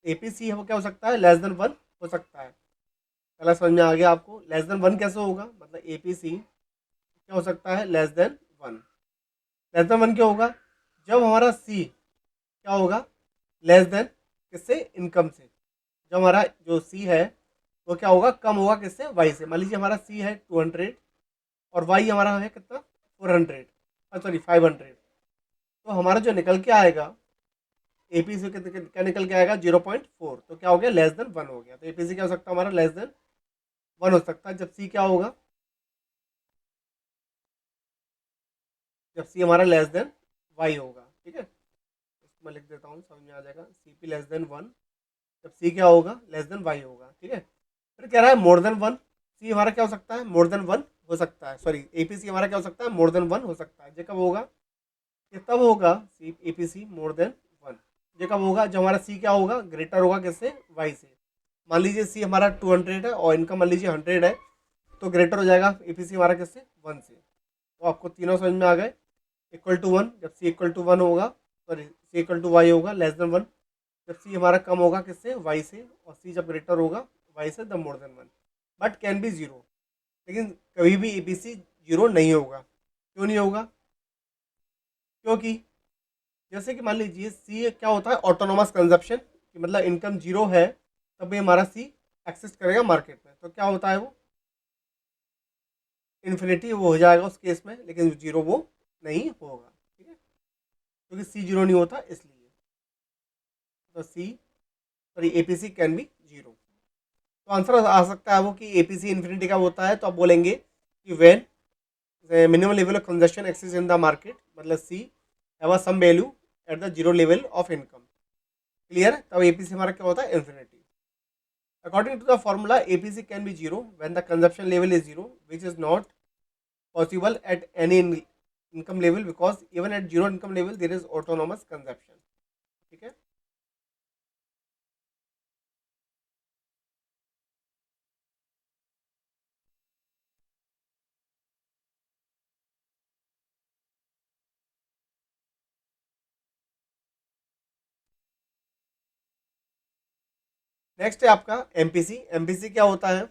एपीसी है वो क्या हो सकता है, लेस देन 1 हो सकता है। पहला समझ में आ गया आपको, लेस देन 1 कैसे होगा, मतलब एपीसी क्या हो सकता है, लेस देन 1। लेस देन 1 क्या होगा, जब हमारा सी क्या होगा, लेस देन किससे, इनकम से। जब हमारा जो सी है वो क्या होगा, कम होगा किससे, वाई से। मान लीजिए हमारा सी है 200 और वाई हमारा है कितना, 400, सॉरी 500। तो हमारा जो निकल के आएगा एपीसी क्या निकल के आएगा, 0.4। तो क्या हो गया, लेस देन 1 हो गया। तो एपीसी क्या हो सकता है हमारा, लेस देन 1 हो सकता है जब सी क्या होगा, जब सी हमारा लेस देन वाई होगा। ठीक है, इसको मैं लिख देता हूँ, समझ में आ जाएगा। सी पी लेस देन 1 जब सी क्या होगा, लेस देन वाई होगा। ठीक है, फिर कह रहा है मोर देन 1। सी हमारा क्या हो सकता है, मोर देन 1 हो सकता है, सॉरी एपीसी हमारा क्या हो सकता है, मोर देन 1 हो सकता है। ये कब होगा, ये तब होगा सी एपीसी मोर देन 1। ये कब होगा, जब हमारा सी क्या होगा, ग्रेटर होगा किससे, वाई से। मान लीजिए सी हमारा 200 है और इनका मान लीजिए 100 है, तो ग्रेटर हो जाएगा एपीसी हमारा किससे, 1 से। तो आपको तीनों समझ में आ गए। इक्वल टू 1 जब सी इक्वल टू 1 होगा, sorry C equal to Y होगा, लेस देन 1 जब सी हमारा कम होगा किससे, वाई से, और सी जब ग्रेटर होगा वाई से, the more than 1। But can be zero, लेकिन कभी भी एपीसी जीरो नहीं होगा। क्यों नहीं होगा, क्योंकि जैसे कि मान लीजिए सी क्या होता है, ऑटोनोमस कंजप्शन, कि मतलब इनकम जीरो है तब भी हमारा सी एक्सेस करेगा मार्केट में। तो क्या होता है वो, इन्फिनिटी वो हो जाएगा उस केस में, लेकिन जीरो वो नहीं होगा। ठीक है, क्योंकि सी जीरो नहीं होता इसलिए। तो C, sorry APC can be zero. तो आंसर आ सकता है वो कि एपीसी इन्फिनिटी का होता है। तो आप बोलेंगे कि when minimum level of consumption exist in the market, मतलब C have a some value at the zero level of income. Clear, तब एपीसी हमारा क्या होता है, infinity. According to the formula, APC can be zero when the consumption level is zero, which is not possible at any income level because even at zero income level there is autonomous consumption. ठीक है, next है आपका MPC. MPC क्या होता है,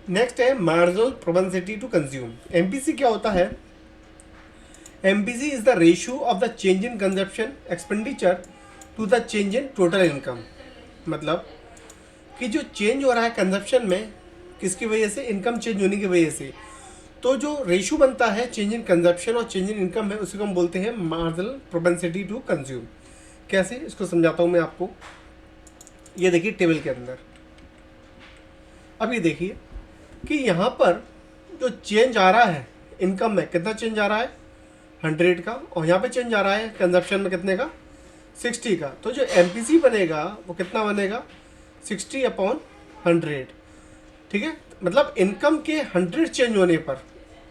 next है marginal propensity to consume. MPC क्या होता है, MPC is the ratio of the change in consumption expenditure to the change in total income. मतलब कि जो चेंज हो रहा है कंजप्शन में, किसकी वजह से, इनकम चेंज होने की वजह से। तो जो रेशियो बनता है चेंज इन कंजप्शन और चेंज इन इनकम है, उसी को हम बोलते हैं मार्जिनल प्रोपेंसिटी टू कंज्यूम। कैसे, इसको समझाता हूँ मैं आपको। ये देखिए टेबल के अंदर, अब ये देखिए कि यहाँ पर जो चेंज आ रहा है इनकम में, कितना चेंज आ रहा है, 100 का, और यहाँ पे चेंज आ रहा है कंजप्शन में कितने का, 60 का। तो जो एमपीसी बनेगा वो कितना बनेगा, 60/100। ठीक है, मतलब इनकम के 100 चेंज होने पर,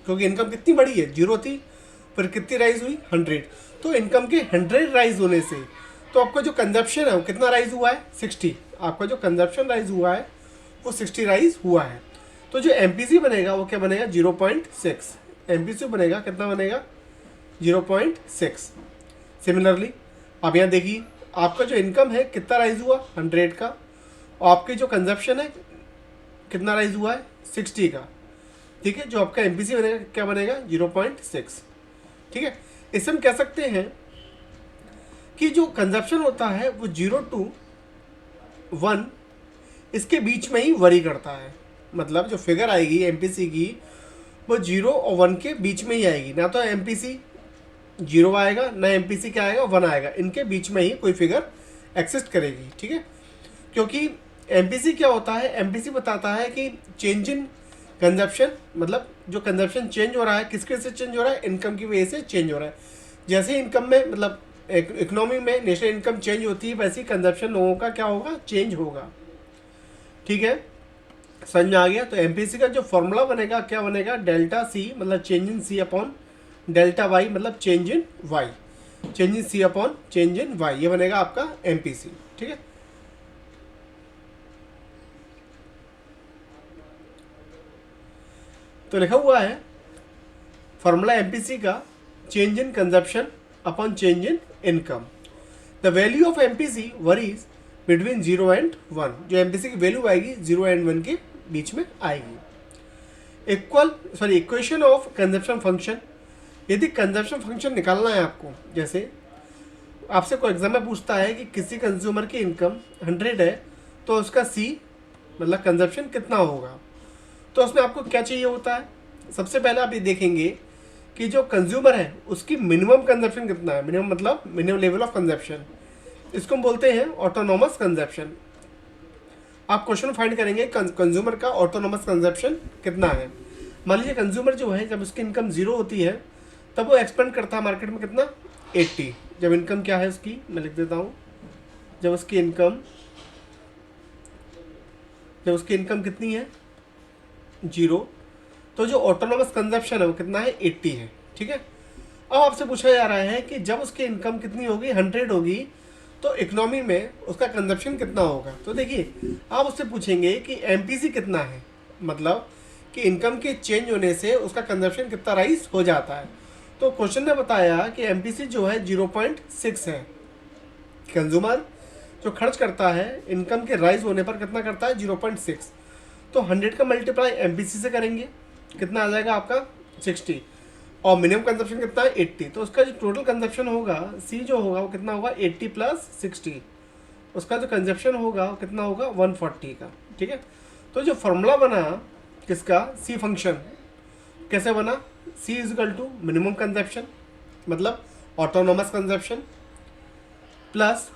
क्योंकि इनकम कितनी बड़ी है, जीरो थी, फिर कितनी राइज हुई, 100। तो इनकम के 100 राइज होने से तो आपका जो कंजप्शन है वो कितना राइज हुआ है, 60। आपका जो कंजप्शन राइज हुआ है वो 60 राइज हुआ है। तो जो एमपीसी बनेगा वो क्या बनेगा, 0.6। एमपीसी बनेगा कितना बनेगा, 0.6। सिमिलरली आप यहाँ देखिए, आपका जो इनकम है कितना राइज हुआ, 100 का, और आपकी जो कंजप्शन है कितना राइज हुआ है, 60 का। ठीक है, जो आपका एमपीसी बनेगा क्या बनेगा, 0.6। ठीक है, इससे हम कह सकते हैं कि जो कंजप्शन होता है वो 0 to 1 इसके बीच में ही वरी करता है। मतलब जो फिगर आएगी एमपीसी की वो 0 और 1 के बीच में ही आएगी, ना तो एमपीसी 0 आएगा ना एमपीसी क्या आएगा, 1 आएगा। इनके बीच में ही कोई फिगर एक्सिस्ट करेगी। ठीक है, क्योंकि एमपीसी क्या होता है, एमपीसी बताता है कि चेंज इन कंजप्शन, मतलब जो कंजप्शन चेंज हो रहा है किसके से चेंज हो रहा है, इनकम की वजह से चेंज हो रहा है। जैसे इनकम में, मतलब इकोनॉमी में नेशनल इनकम चेंज होती है, वैसे ही कंजप्शन लोगों का क्या होगा, चेंज होगा। ठीक है, समझ में आ गया। तो एमपीसी का जो फॉर्मूला बनेगा क्या बनेगा, डेल्टा सी मतलब change in C upon delta Y मतलब change in Y, change in C upon change in Y, ये बनेगा आपका एमपीसी। ठीक है, तो लिखा हुआ है फॉर्मूला एमपीसी का, change in consumption upon change in income. The value of MPC worries between 0 and 1। जो एमपीसी की वैल्यू आएगी 0 एंड 1 के बीच में आएगी। Equation of consumption function. यदि कंजप्शन फंक्शन निकालना है आपको, जैसे आपसे कोई एग्जाम में पूछता है कि किसी कंज्यूमर की इनकम 100 है तो उसका सी मतलब कंजप्शन कितना होगा, तो उसमें आपको क्या चाहिए होता है। सबसे पहले आप ये देखेंगे कि जो कंज्यूमर है उसकी मिनिमम कंजप्शन कितना है। मिनिमम मतलब मिनिमम लेवल ऑफ कंजप्शन, इसको हम बोलते हैं ऑटोनोमस कंजप्शन। आप क्वेश्चन फाइंड करेंगे कंज्यूमर का ऑटोनोमस कंजप्शन कितना है। मान लीजिए कंज्यूमर जो है जब उसकी इनकम 0 होती है तब वो एक्सपेंड करता है मार्केट में कितना, 80। जब इनकम क्या है उसकी, मैं लिख देता हूँ, जब उसकी इनकम कितनी है, 0, तो जो ऑटोनोमस कंजप्शन है वो कितना है, 80 है। ठीक है। अब आपसे पूछा जा रहा है कि जब उसकी इनकम कितनी होगी, 100 होगी, तो इकोनॉमी में उसका कंजप्शन कितना होगा। तो देखिए आप उससे पूछेंगे कि एमपीसी कितना है, मतलब कि इनकम के चेंज होने से उसका कंजप्शन कितना राइज हो जाता है। तो क्वेश्चन ने बताया कि एमपीसी जो है 0.6 है। कंज्यूमर जो खर्च करता है इनकम के राइज होने पर कितना करता है, 0.6। तो 100 का मल्टीप्लाई एमपीसी से करेंगे, कितना आ जाएगा आपका, 60। और मिनिमम कंजप्शन कितना है, 80। तो उसका जो टोटल कंजप्शन होगा, सी जो होगा वो कितना होगा, 80 + 60। उसका जो कंजप्शन होगा वो कितना होगा, 140 का। ठीक है। तो जो फॉर्मूला बना किसका, सी फंक्शन, कैसे बना, सी = मिनिमम कंजप्शन मतलब ऑटोनोमस कंजप्शन प्लस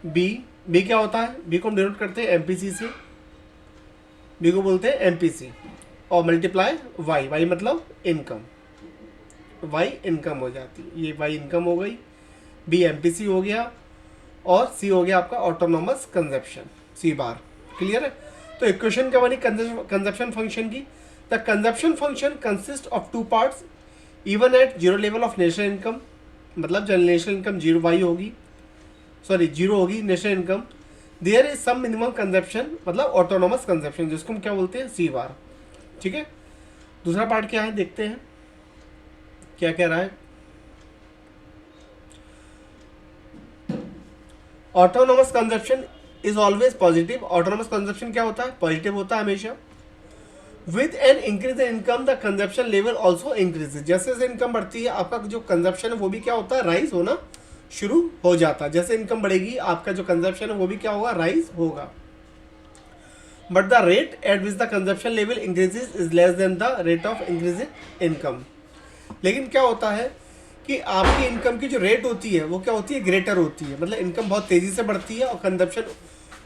बी क्या होता है, बी को हम डिनोट करते हैं एमपीसी से, बी को बोलते हैं एमपीसी, और मल्टीप्लाई वाई मतलब इनकम, वाई इनकम हो जाती है, ये वाई इनकम हो गई, बी एमपीसी हो गया, और सी हो गया आपका autonomous consumption, C bar. Clear है। तो इक्वेशन क्या बनी कंजप्शन फंक्शन की, the consumption function consist of 2 parts, even at 0 level of national income, मतलब जब नेशनल इनकम 0 होगी national income, there is some minimum consumption मतलब ऑटोनोमस कंजप्शन, जिसको हम क्या बोलते हैं, सी बार। ठीक है। दूसरा पार्ट क्या है, देखते हैं क्या कह रहा है। Autonomous consumption is always positive. Autonomous consumption क्या होता है, पॉजिटिव होता है हमेशा। With an increase in income the consumption level also increase. जैसे जैसे इनकम बढ़ती है आपका जो कंजप्शन है वो भी क्या होता है, राइज होना शुरू हो जाता है। जैसे इनकम बढ़ेगी आपका जो कंजप्शन है वो भी क्या होगा, राइज होगा। But the rate at which the consumption level increases is less then the rate of increase in income. लेकिन क्या होता है कि आपकी इनकम की जो रेट होती है वो क्या होती है, ग्रेटर होती है, मतलब इनकम बहुत तेज़ी से बढ़ती है और कंजप्शन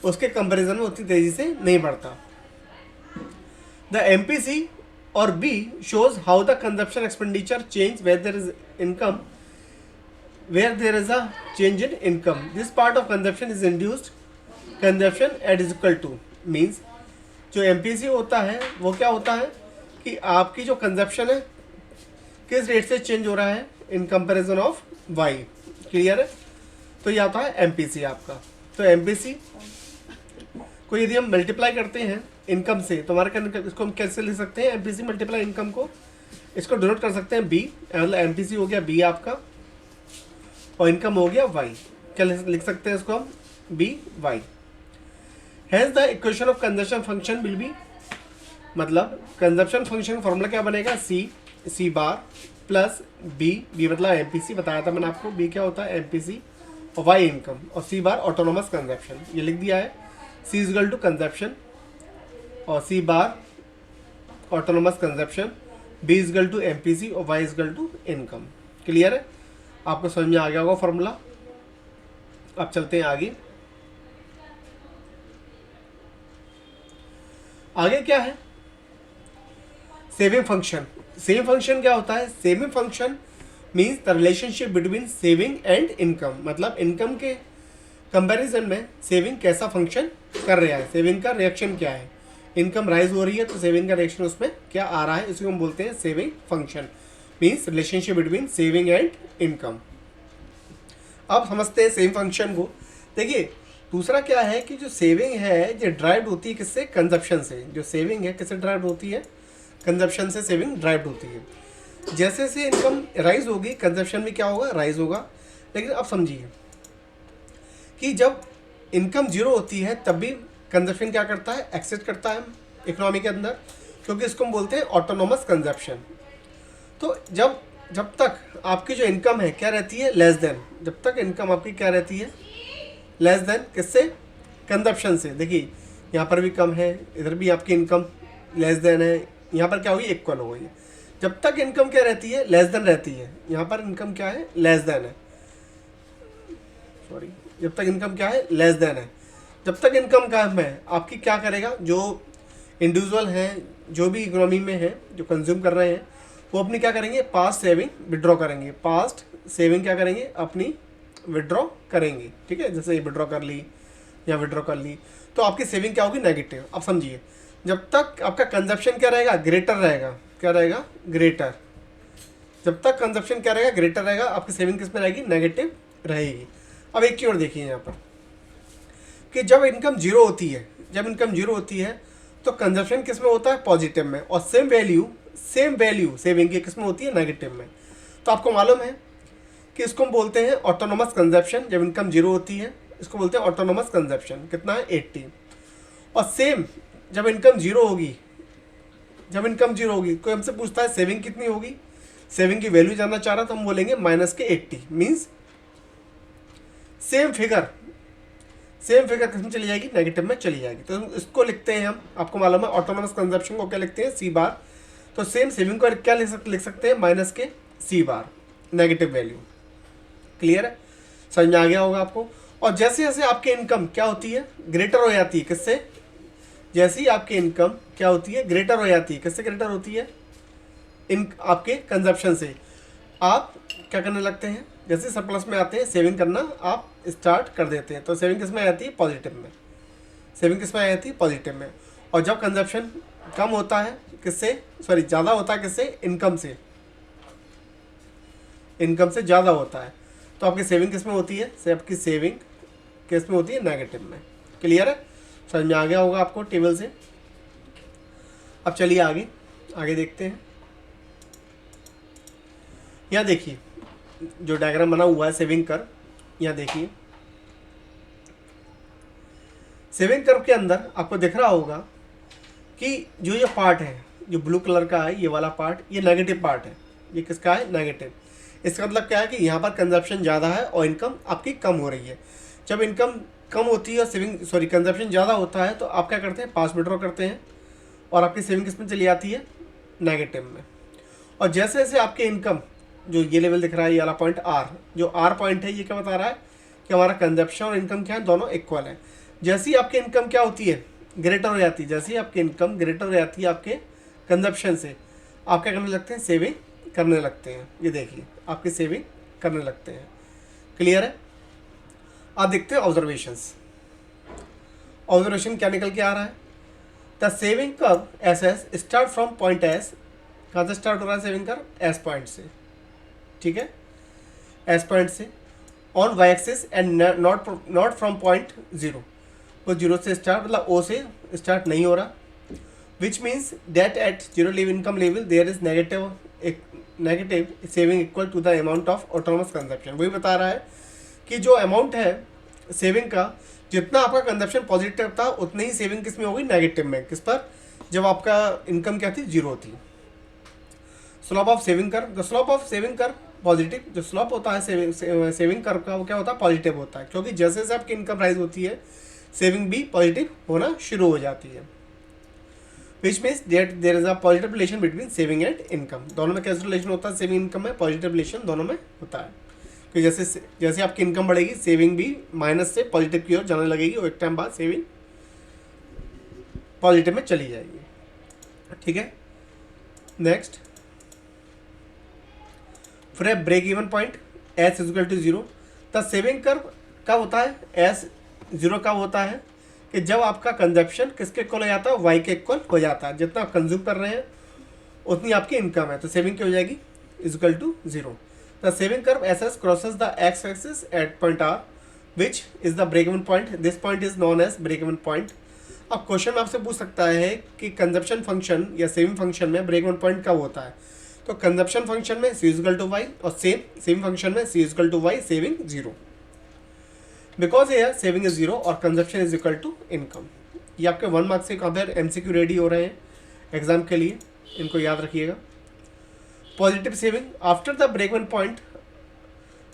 उसके कंपैरिजन में उतनी तेज़ी से नहीं बढ़ता। द एमपीसी और B shows how the consumption expenditure change where there is income, where there is a change in income, this part of consumption is induced consumption at is equal to means जो MPC होता है वो क्या होता है कि आपकी जो कंजप्शन है किस रेट से चेंज हो रहा है in comparison of Y. Clear है। तो ये आता है MPC आपका। तो MPC को यदि हम मल्टीप्लाई करते हैं इनकम से तो हमारे इसको हम कैसे लिख सकते हैं, MPC मल्टीप्लाई इनकम को, इसको डिनोट कर सकते हैं बी, मतलब MPC हो गया बी आपका और इनकम हो गया वाई। क्या लिख सकते हैं इसको हम, B Y. Has the equation of consumption function will be, मतलब कंजप्शन फंक्शन का फॉर्मूला क्या बनेगा, सी बार प्लस बी मतलब एमपीसी बताया था मैंने आपको, बी क्या होता है एमपीसी और वाई इनकम, और सी बार ऑटोनोमस कंजप्शन, ये लिख दिया है। सी = कंजप्शन और सी बार ऑटोनोमस कंजप्शन, बी = एमपीसी और वाई = इनकम। क्लियर है। आपको समझ में आ गया होगा फॉर्मूला। अब चलते हैं आगे। आगे क्या है, सेविंग फंक्शन। सेविंग फंक्शन क्या होता है, saving function means the relationship between saving and income, मतलब इनकम के कंपैरिजन में सेविंग कैसा फंक्शन कर रहा है, सेविंग का रिएक्शन क्या है। इनकम राइज हो रही है तो सेविंग का रिएक्शन उसमें क्या आ रहा है, इसको हम बोलते हैं saving function, means relationship between saving and income. अब समझते हैं सेविंग फंक्शन को। देखिए दूसरा क्या है कि जो सेविंग है ये ड्राइव होती है किससे, कंजप्शन से। जो सेविंग है किससे ड्राइव होती है, कंजप्शन से सेविंग ड्राइव होती है। जैसे जैसे इनकम राइज होगी कंजप्शन भी क्या होगा, राइज होगा। लेकिन अब समझिए कि जब इनकम जीरो होती है तब भी कंजप्शन क्या करता है, एक्सेस करता है इकोनॉमी के अंदर, क्योंकि इसको हम बोलते हैं ऑटोनोमस कंजप्शन। तो जब जब तक आपकी जो इनकम है क्या रहती है, लेस देन, जब तक इनकम आपकी क्या रहती है, लेस देन किससे, कंजप्शन से। देखिए यहाँ पर भी कम है, इधर भी आपकी इनकम लेस देन है, यहाँ पर क्या होगी, इक्वल हो गई। जब तक इनकम क्या रहती है, लेस देन रहती है, यहाँ पर इनकम क्या है, लेस देन है, सॉरी, जब तक इनकम क्या है, लेस देन है। जब तक इनकम कम है आपकी क्या करेगा, जो इंडिविजुअल हैं, जो भी इकोनॉमी में है, जो कंज्यूम कर रहे हैं, वो अपनी क्या करेंगे, पास्ट सेविंग विड्रॉ करेंगे, पास्ट सेविंग क्या करेंगे, अपनी विड्रॉ करेंगे। ठीक है, जैसे विड्रॉ कर ली या विड्रॉ कर ली, तो आपकी सेविंग क्या होगी, नेगेटिव। अब समझिए, जब तक आपका कंजप्शन क्या रहेगा, ग्रेटर रहेगा, क्या रहेगा, ग्रेटर। जब तक कंजप्शन क्या रहेगा, ग्रेटर रहेगा, आपकी सेविंग किस में रहेगी, नेगेटिव रहेगी। अब एक की ओर देखिए यहाँ पर कि जब इनकम जीरो होती है, जब इनकम जीरो होती है तो कंजप्शन किस में होता है, पॉजिटिव में, और सेम वैल्यू सेविंग की किस में होती है, नेगेटिव में। तो आपको मालूम है कि इसको हम बोलते हैं ऑटोनोमस कंजप्शन। जब इनकम जीरो होती है इसको बोलते हैं ऑटोनोमस कंजप्शन। कितना है, 80। और सेम जब इनकम जीरो होगी, जब इनकम जीरो होगी, कोई हमसे पूछता है सेविंग कितनी होगी, सेविंग की वैल्यू जानना चाह रहा, तो हम बोलेंगे माइनस के 80, मीन्स सेम फिगर किस में चली जाएगी, नेगेटिव में चली जाएगी। तो इसको लिखते हैं हम, आपको मालूम है ऑटोनोमस कंजप्शन को क्या लिखते हैं, सी बार। तो सेम सेविंग को क्या लिख सकते हैं, माइनस के सी बार, नेगेटिव वैल्यू। क्लियर है, समझ में आ गया होगा आपको। और जैसे जैसे आपकी इनकम क्या होती है, ग्रेटर हो जाती है, किससे, जैसे ही आपकी इनकम क्या होती है, ग्रेटर हो जाती है, किससे ग्रेटर होती है, इन आपके कंजप्शन से, आप क्या करने लगते हैं, जैसे सरप्लस में आते हैं सेविंग करना आप स्टार्ट कर देते हैं। तो सेविंग किस में आती है, पॉजिटिव में, सेविंग किस में आती है, पॉजिटिव में। और जब कंजप्शन कम होता है किससे, सॉरी ज़्यादा होता है किससे, इनकम से, इनकम से ज़्यादा होता है, तो आपकी सेविंग किस में होती है, आपकी सेविंग किस में होती है, नेगेटिव में। क्लियर है, समझ में आ गया होगा आपको टेबल से। अब चलिए आगे देखते हैं। यहाँ देखिए जो डायग्राम बना हुआ है सेविंग कर्व, यहाँ देखिए सेविंग कर्व के अंदर आपको दिख रहा होगा कि जो ये पार्ट है, जो ब्लू कलर का है, ये वाला पार्ट, ये नेगेटिव पार्ट है। ये किसका है, नेगेटिव। इसका मतलब क्या है कि यहाँ पर कंजप्शन ज़्यादा है और इनकम आपकी कम हो रही है। जब इनकम कम होती है और कंजप्शन ज़्यादा होता है तो आप क्या करते हैं, पास विड्रॉ करते हैं और आपकी सेविंग किस में चली जाती है, नेगेटिव में। और जैसे जैसे आपकी इनकम, जो ये लेवल दिख रहा है, ये वाला पॉइंट आर, जो आर पॉइंट है, ये क्या बता रहा है कि हमारा कंजप्शन और इनकम क्या है, दोनों इक्वल है। जैसे ही आपकी इनकम क्या होती है, ग्रेटर हो जाती है, जैसे ही आपकी इनकम ग्रेटर हो जाती है आपके कंजप्शन से, आप क्या करने लगते हैं, सेविंग करने लगते हैं। ये देखिए आपकी सेविंग करने लगते हैं। क्लियर है। अब देखते हैं ऑब्जर्वेशंस। ऑब्जर्वेशन क्या निकल के आ रहा है, the saving curve S S start from point S. कहाँ से स्टार्ट हो रहा है सेविंग कर्व, एस पॉइंट से, ठीक है, एस पॉइंट से, on Y axis and not from point zero. वो जीरो से स्टार्ट, मतलब ओ से स्टार्ट नहीं हो रहा, which means that at zero income level there is negative saving equal to the amount of autonomous consumption. वही बता रहा है कि जो अमाउंट है सेविंग का, जितना आपका कंजप्शन पॉजिटिव था उतनी ही सेविंग किस में होगी, नेगेटिव में। किस पर, जब आपका इनकम क्या थी, जीरो थी। Slope of saving curve, the slope of saving curve positive. जो स्लोप होता है सेविंग कर्व का वो क्या होता है, पॉजिटिव होता है, क्योंकि जैसे जैसे आपकी इनकम राइज होती है सेविंग भी पॉजिटिव होना शुरू हो जाती है। Which means that there is a positive relation between saving and income. दोनों में कैसे रिलेशन होता है, सेविंग इनकम में पॉजिटिव रिलेशन दोनों में होता है। कि जैसे जैसे आपकी इनकम बढ़ेगी सेविंग भी माइनस से पॉजिटिव की ओर जाने लगेगी और एक टाइम बाद सेविंग पॉजिटिव में चली जाएगी। ठीक है, नेक्स्ट, फिर है break even point S equal to zero. The saving curve कब होता है, एस जीरो कब होता है, कि जब आपका कंजप्शन किसके इक्वल हो जाता है, वाई के इक्वल हो जाता है। जितना आप कंज्यूम कर रहे हैं उतनी आपकी इनकम है, तो सेविंग क्या हो जाएगी, equal to zero. The saving curve S S crosses the X axis at point R which is the break even point. This point is known as break even point. अब question आपसे पूछ सकता है कि consumption function या saving function में break even point कब होता है। तो कंजप्शन फंक्शन में सी इक्वल टू वाई और सेविंग फंक्शन में C equal to Y saving zero, because ये सेविंग इज जीरो और consumption is equal to income. ये आपके 1 मार्क्स के कहाँ पर MCQ रेडी हो रहे हैं एग्जाम के लिए, इनको याद रखिएगा। Positive saving after the break even point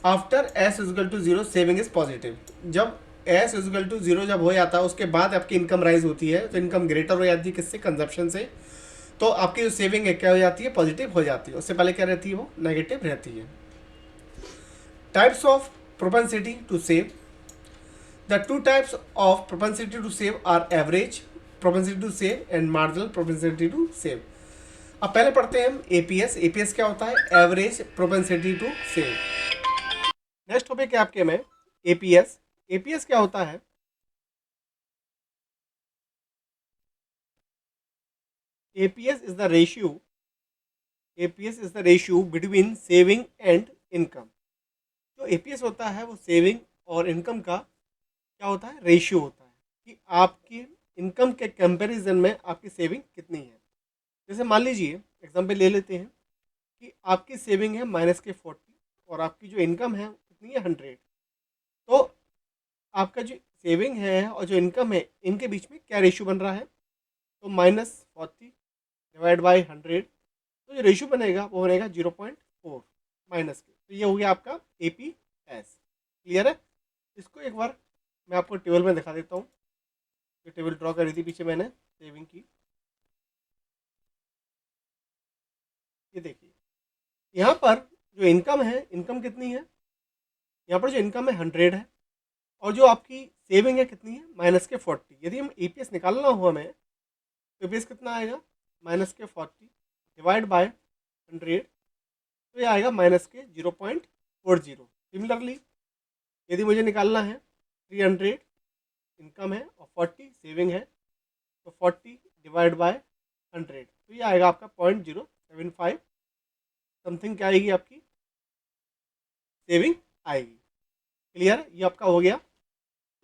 after S equal to zero saving is positive. जब एस इक्वल टू जीरो जब हो जाता है उसके बाद आपकी इनकम राइज होती है, तो इनकम ग्रेटर हो जाती है किससे, कंजप्शन से, तो आपकी जो सेविंग है क्या हो जाती है, पॉजिटिव हो जाती है। उससे पहले क्या रहती है, वो नेगेटिव रहती है। Types of propensity to save, the two types of propensity to save are average propensity to save and marginal propensity to save. अब पहले पढ़ते हैं हम एपीएस। एपीएस क्या होता है, average propensity to save. Next topic है आपके में एपीएस। एपीएस क्या होता है, APS is the ratio, APS is the ratio between saving and income. जो एपीएस होता है वो सेविंग और इनकम का क्या होता है, रेशियो होता है कि आपकी इनकम के कंपैरिजन में आपकी सेविंग कितनी है। जैसे मान लीजिए एग्जांपल ले लेते हैं कि आपकी सेविंग है -40 और आपकी जो इनकम है कितनी है 100, तो आपका जो सेविंग है और जो इनकम है इनके बीच में क्या रेशियो बन रहा है, तो -40 डिवाइड बाई 100, तो जो रेशियो बनेगा वो बनेगा 0.4 माइनस के। तो ये हो गया आपका एपीएस। क्लियर है। इसको एक बार मैं आपको टेबल में दिखा देता हूँ। जो टेबल ड्रॉ करी थी पीछे मैंने सेविंग की, ये देखिए यहाँ पर जो इनकम है, इनकम कितनी है, यहाँ पर जो इनकम है 100 है और जो आपकी सेविंग है कितनी है -40। यदि हम एपीएस निकालना हो हमें तो एपीएस कितना आएगा, -40 डिवाइड बाय 100, तो ये आएगा -0.40। सिमिलरली यदि मुझे निकालना है 300 इनकम है और 40 सेविंग है, तो 40 डिवाइड बाय 100, तो ये आएगा आपका 0.075 समथिंग क्या आएगी आपकी सेविंग आएगी। क्लियर, ये आपका हो गया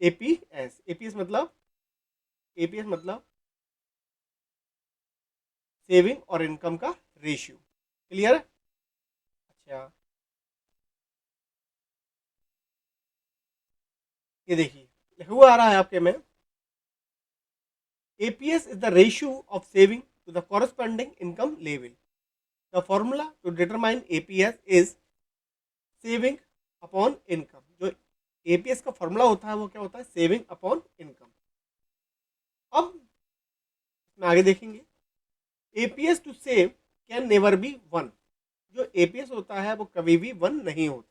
एपीएस। एपीएस मतलब सेविंग और इनकम का रेशियो। क्लियर है। अच्छा ये देखिए लिखा हुआ आ रहा है आपके में, APS is the ratio of saving to the corresponding income level. The formula to determine APS is saving upon income. जो एपीएस का फॉर्मूला होता है वो क्या होता है, सेविंग अपॉन इनकम। अब इसमें आगे देखेंगे, APS to save can never be 1। जो एपीएस होता है वो कभी भी 1 नहीं होता।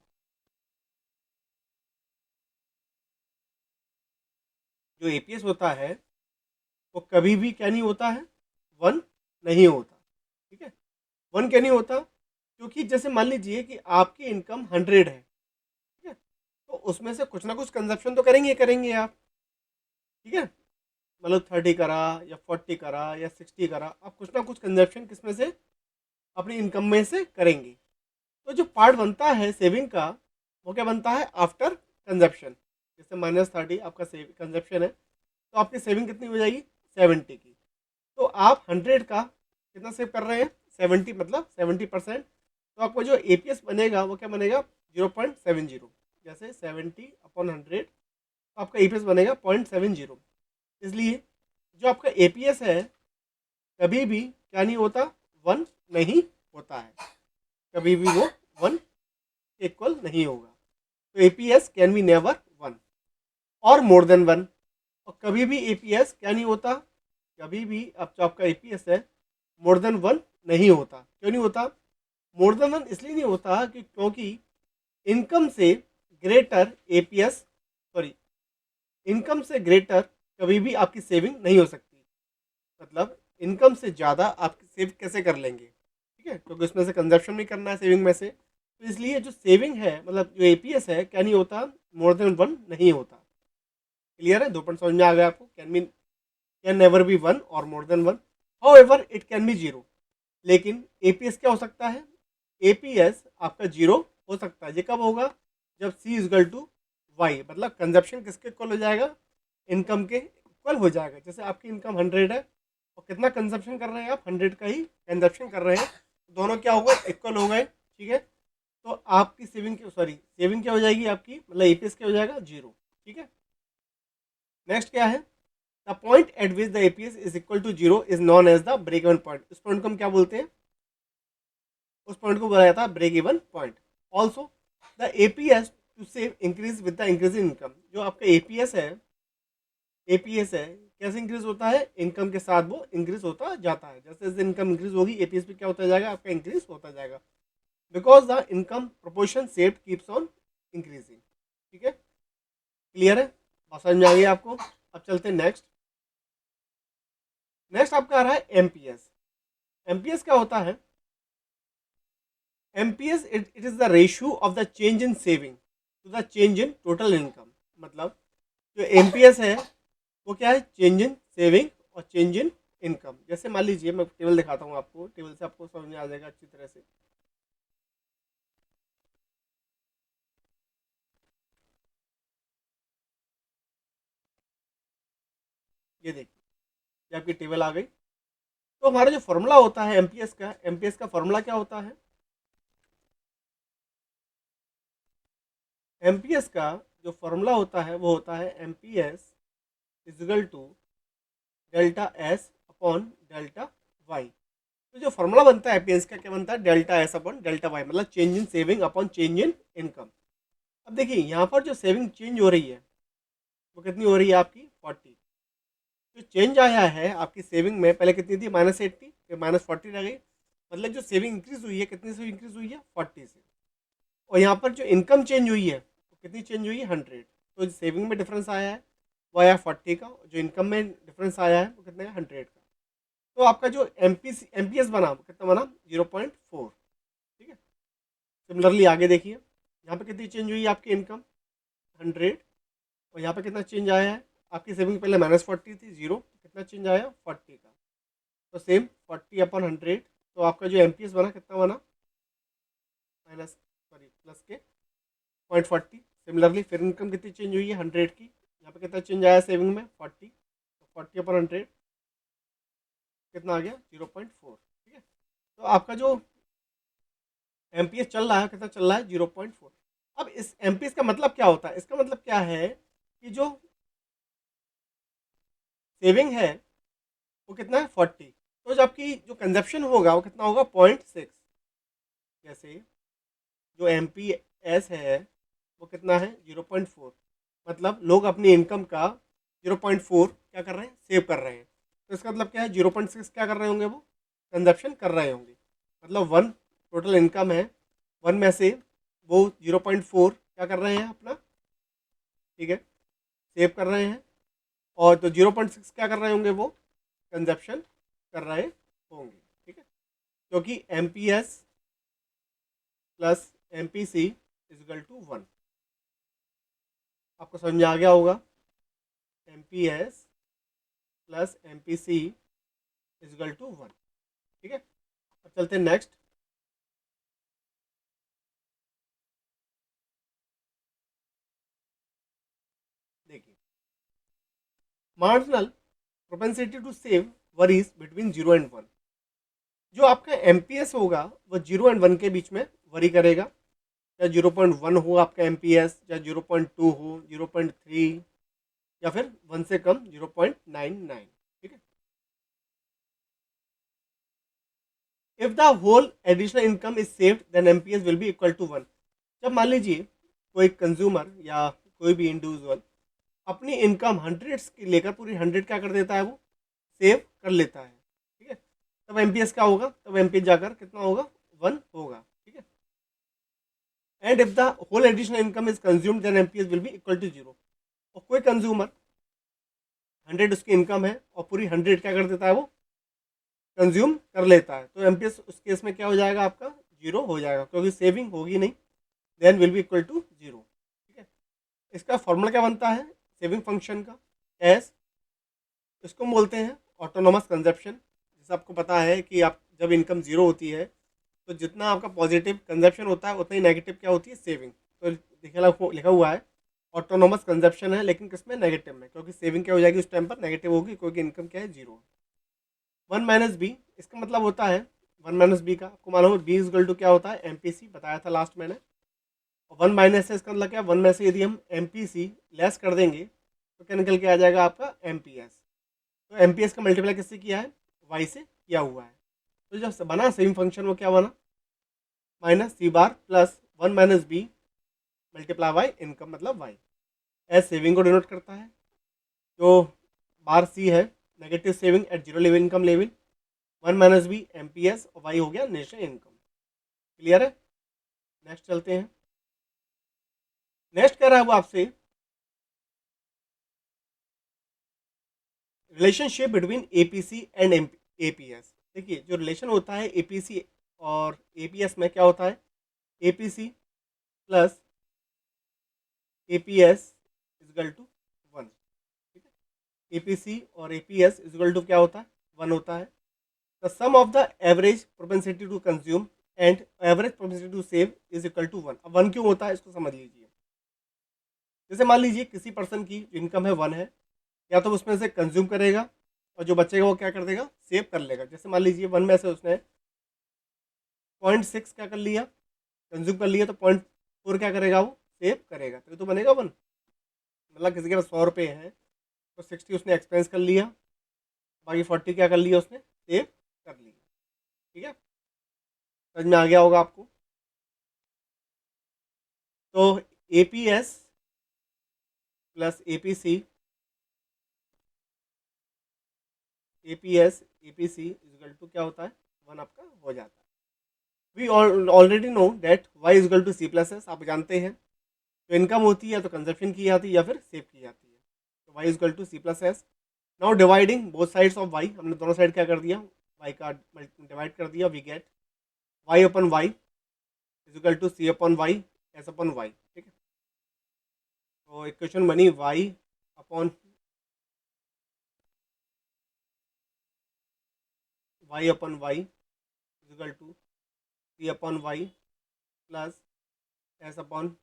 जो एपीएस होता है वो कभी भी क्या नहीं होता है, 1 नहीं होता। ठीक है, 1 क्या नहीं होता, क्योंकि जैसे मान लीजिए कि आपकी इनकम 100 है, ठीक है, तो उसमें से कुछ ना कुछ कंजप्शन तो करेंगे आप। ठीक है, मतलब 30 करा या 40 करा या 60 करा, आप कुछ ना कुछ कंजप्शन किसमें से, अपनी इनकम में से करेंगे। तो जो पार्ट बनता है सेविंग का वो क्या बनता है, आफ्टर कंजप्शन। जैसे -30 आपका कंजप्शन है, तो आपकी सेविंग कितनी हो जाएगी 70 की। तो आप 100 का कितना सेव कर रहे हैं, 70, मतलब 70%। तो आपको जो एपीएस बनेगा वो क्या बनेगा 0.70। जैसे 70/100 तो आपका एपीएस बनेगा 0.70। इसलिए जो आपका एपीएस है कभी भी क्या नहीं होता, 1 नहीं होता है, कभी भी वो 1 इक्वल नहीं होगा। तो एपीएस कैन बी नेवर 1 और मोर देन 1। और कभी भी एपीएस क्या नहीं होता, कभी भी अब जो आपका एपीएस है मोर देन 1 नहीं होता। क्यों नहीं होता, मोर देन 1 इसलिए नहीं होता कि क्योंकि इनकम से ग्रेटर एपीएस, सॉरी, इनकम से ग्रेटर कभी भी आपकी सेविंग नहीं हो सकती। मतलब इनकम से ज़्यादा आप सेव कैसे कर लेंगे, ठीक है, क्योंकि उसमें से कंजप्शन भी करना है सेविंग में से। तो इसलिए जो सेविंग है, मतलब जो एपीएस है क्या नहीं होता, मोर देन 1 नहीं होता। क्लियर है, 2 पॉइंट समझ में आ गया आपको। कैन नेवर बी 1 और more than 1, however it can be 0। लेकिन एपीएस क्या हो सकता है, एपीएस आपका 0 हो सकता है। ये कब होगा, जब सी इक्वल टू वाई, मतलब कंजप्शन किसके इक्वल हो जाएगा, इनकम के इक्वल हो जाएगा। जैसे आपकी इनकम 100 है और कितना कंजप्शन कर रहे हैं आप, 100 का ही कंजप्शन कर रहे हैं, दोनों क्या हो गए, इक्वल हो गए। ठीक है, तो आपकी सेविंग क्या हो जाएगी आपकी, मतलब एपीएस क्या हो जाएगा, 0। ठीक है, नेक्स्ट क्या है, the point at which the APS is equal to 0 is known as the break even point. उस पॉइंट को हम क्या बोलते हैं, उस पॉइंट को बोला जाता है break even point. Also the APS to save increase with the increase in income. जो आपका एपीएस है कैसे इंक्रीज होता है, इनकम के साथ वो इंक्रीज होता जाता है। जैसे जैसे इनकम इंक्रीज होगी एपीएस भी क्या होता जाएगा आपका, इंक्रीज होता जाएगा, because the income proportion saved keeps on increasing. ठीक है, क्लियर है, बात समझ में आ गई आपको। अब चलते हैं नेक्स्ट। नेक्स्ट आपका आ रहा है एमपीएस। एमपीएस क्या होता है, MPS it is the ratio of the change in saving to the change in total income. मतलब जो एमपीएस है वो क्या है, चेंज इन सेविंग और चेंज इन इनकम। जैसे मान लीजिए मैं टेबल दिखाता हूँ आपको, टेबल से आपको समझ में आ जाएगा अच्छी तरह से। ये देखिए, ये आपकी टेबल आ गई। तो हमारा जो फॉर्मूला होता है एमपीएस का फॉर्मूला क्या होता है, एमपीएस का जो फॉर्मूला होता है वो होता है MPS is equal to delta S upon delta Y. तो जो फॉर्मूला बनता है एमपीएस का क्या बनता है, delta S upon delta Y, मतलब change in saving upon change in income. अब देखिए यहाँ पर जो सेविंग चेंज हो रही है वो कितनी हो रही है आपकी, 40। जो चेंज आया है आपकी सेविंग में, पहले कितनी थी, -80, फिर -40 रह गई। मतलब जो सेविंग इंक्रीज हुई है कितने से इंक्रीज हुई है, 40 से। और यहाँ पर जो इनकम चेंज हुई है वो कितनी चेंज हुई है, 100। तो सेविंग में डिफरेंस आया है वो आया 40 का, जो इनकम में डिफरेंस आया है वो कितना है, 100 का। तो आपका जो एमपीएस बना वो कितना बना, 0.4। ठीक है, सिमिलरली आगे देखिए, यहाँ पे कितनी चेंज हुई है आपकी इनकम, 100। और यहाँ पे कितना चेंज आया है, आपकी सेविंग पहले -40 थी, 0, कितना चेंज आया, 40 का। तो सेम 40/100। तो आपका जो एमपीएस बना कितना बना, प्लस के 0.40। सिमिलरली फिर इनकम कितनी चेंज हुई है, 100 की, यहाँ पे कितना चेंज आया सेविंग में, 40। तो 40/100 कितना आ गया, 0.4। ठीक है, तो आपका जो एमपीएस चल रहा है कितना चल रहा है, 0.4। अब इस एमपीएस का मतलब क्या होता है, इसका मतलब क्या है कि जो सेविंग है वो कितना है, 40। तो जब आपकी जो कंजप्शन होगा वो कितना होगा, 0.6। जैसे जो एमपीएस है वो कितना है, 0.4। मतलब लोग अपनी इनकम का 0.4 क्या कर रहे हैं, सेव कर रहे हैं। तो इसका मतलब क्या है, 0.6 क्या कर रहे होंगे, वो कंजप्शन कर रहे होंगे। मतलब 1 टोटल इनकम है, 1 में से वो 0.4 क्या कर रहे हैं अपना, ठीक है, सेव कर रहे हैं। और तो 0.6 क्या कर रहे होंगे, वो कंजप्शन कर रहे होंगे। ठीक है, क्योंकि MPS plus MPC is equal to 1। आपको समझ में आ गया होगा, MPS plus MPC is equal to 1। ठीक है, अब चलते हैं नेक्स्ट। देखिए, marginal propensity to save varies between 0 and 1। जो आपका एमपीएस होगा वो 0 एंड 1 के बीच में वरी करेगा। या 0.1 हो आपका एमपीएस, या 0.2 हो, 0.3, या फिर 1 से कम 0.99। ठीक है, if the whole additional income is saved then MPS will be equal to 1। जब मान लीजिए कोई कंज्यूमर या कोई भी इंडिविजुअल अपनी इनकम 100 की लेकर पूरी 100 क्या कर देता है, वो सेव कर लेता है। ठीक है, तब एमपीएस क्या होगा, तब एमपीएस जाकर कितना होगा, 1 होगा। ठीक है, and if the whole additional income is consumed then MPS will be equal to 0। और कोई कंज्यूमर 100 उसकी इनकम है और पूरी 100 क्या कर देता है, वो कंज्यूम कर लेता है, तो एमपीएस उस केस में क्या हो जाएगा आपका, 0 हो जाएगा, क्योंकि सेविंग होगी नहीं, then will be equal to 0। ठीक है, इसका फॉर्मूला क्या बनता है सेविंग फंक्शन का, एस, इसको हम बोलते हैं ऑटोनोमस कंजप्शन। जैसे आपको पता है कि आप जब इनकम 0 होती है तो जितना आपका पॉजिटिव कंजप्शन होता है उतना ही नेगेटिव क्या होती है, सेविंग। तो लिखा हुआ है ऑटोनोमस कंजप्शन है, लेकिन किसमें, नेगेटिव में, क्योंकि सेविंग क्या हो जाएगी उस टाइम पर, नेगेटिव होगी, क्योंकि इनकम क्या है, जीरो। वन माइनस बी, इसका मतलब होता है वन माइनस बी का आपको मालूम है बी इजगल टू क्या होता है, एमपीसी बताया था लास्ट मैंने। और वन माइनस है, इसका मतलब क्या, वन में से यदि हम एमपीसी लेस कर देंगे तो क्या निकल के आ जाएगा आपका एमपीएस। तो एमपीएस का मल्टीप्लाई किससे किया है, वाई से किया हुआ है। तो जब बना सेम फंक्शन वो क्या बना, minus C bar plus one minus B multiply Y income मतलब वाई। एस सेविंग को डिनोट करता है, जो बार सी है negative saving at zero level income level, one minus B M P S और वाई हो गया नेशनल इनकम। क्लियर है। नेक्स्ट चलते हैं। नेक्स्ट कह रहा है वो आपसे relationship between APC and APS. देखिए जो रिलेशन होता है एपीसी और एपीएस में क्या होता है, APC plus APS is equal to one. ठीक है, एपीसी और एपीएस इजगल टू क्या होता है, वन होता है। The sum of the average propensity to consume and average propensity to save is equal to one. अब वन क्यों होता है इसको समझ लीजिए। जैसे मान लीजिए किसी पर्सन की इनकम है वन है, या तो उसमें से कंज्यूम करेगा और जो बचेगा वो क्या कर देगा, सेव कर लेगा। जैसे मान लीजिए वन में से उसने 0.6 क्या कर लिया, कंज्यूम कर लिया, तो 0.4 क्या करेगा, वो सेव करेगा, तो ये तो बनेगा वन। मतलब किसी के पास 100 रुपये हैं तो 60 उसने एक्सपेंस कर लिया, बाकी 40 क्या कर लिया उसने, सेव कर लिया। ठीक है, समझ में आ गया होगा आपको। तो A P S plus A P C, A P S A P C is equal to क्या होता है, वन आपका हो जाता है। We already know that Y is equal to C plus S. आप जानते हैं जो इनकम होती है तो कंजप्शन की जाती है या फिर सेव की जाती है। तो Y is equal to C plus S. Now dividing both sides of Y, हमने दोनों साइड क्या कर दिया, वाई का डिवाइड कर दिया, we get Y upon Y is equal to C upon Y S upon Y. ठीक है, तो इक्वेशन बनी Y upon Y is equal to C upon Y plus S upon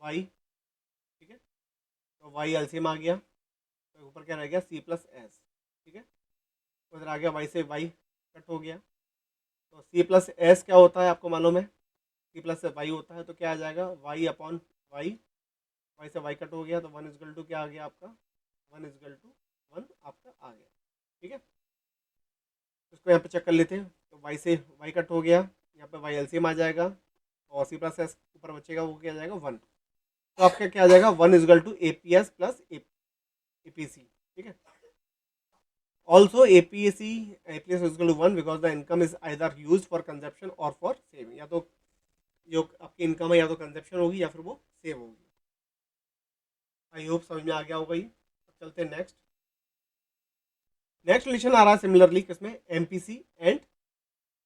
Y. ठीक है, तो वाई एलसीएम आ गया, तो ऊपर क्या रह गया, सी प्लस एस। ठीक है, उधर आ गया वाई से वाई कट हो गया, तो सी प्लस एस क्या होता है आपको मालूम है, सी प्लस वाई होता है, तो क्या आ जाएगा वाई अपॉन वाई, वाई से वाई कट हो गया, तो वन इजगल टू क्या आ गया आपका, वन इजगल टू वन आपका आ गया। ठीक है, इसको यहाँ पे चेक कर लेते हैं, तो वाई से वाई कट हो गया, यहाँ पे वाई एलसीएम आ जाएगा, और सी प्लस एस ऊपर बचेगा वो क्या आ जाएगा वन। तो आपका क्या आ जाएगा, one is equal to A P S plus A P C. ठीक है, also A P S C A P S is equal to one because the income is either use for consumption और फॉर सेविंग। या तो जो आपकी income है या तो कंजप्शन होगी या फिर वो सेव होगी। आई होप समझ में आ गया होगा ये। अब चलते हैं नेक्स्ट। नेक्स्ट रिलेशन आ रहा है सिमिलरली किसमें, M P C and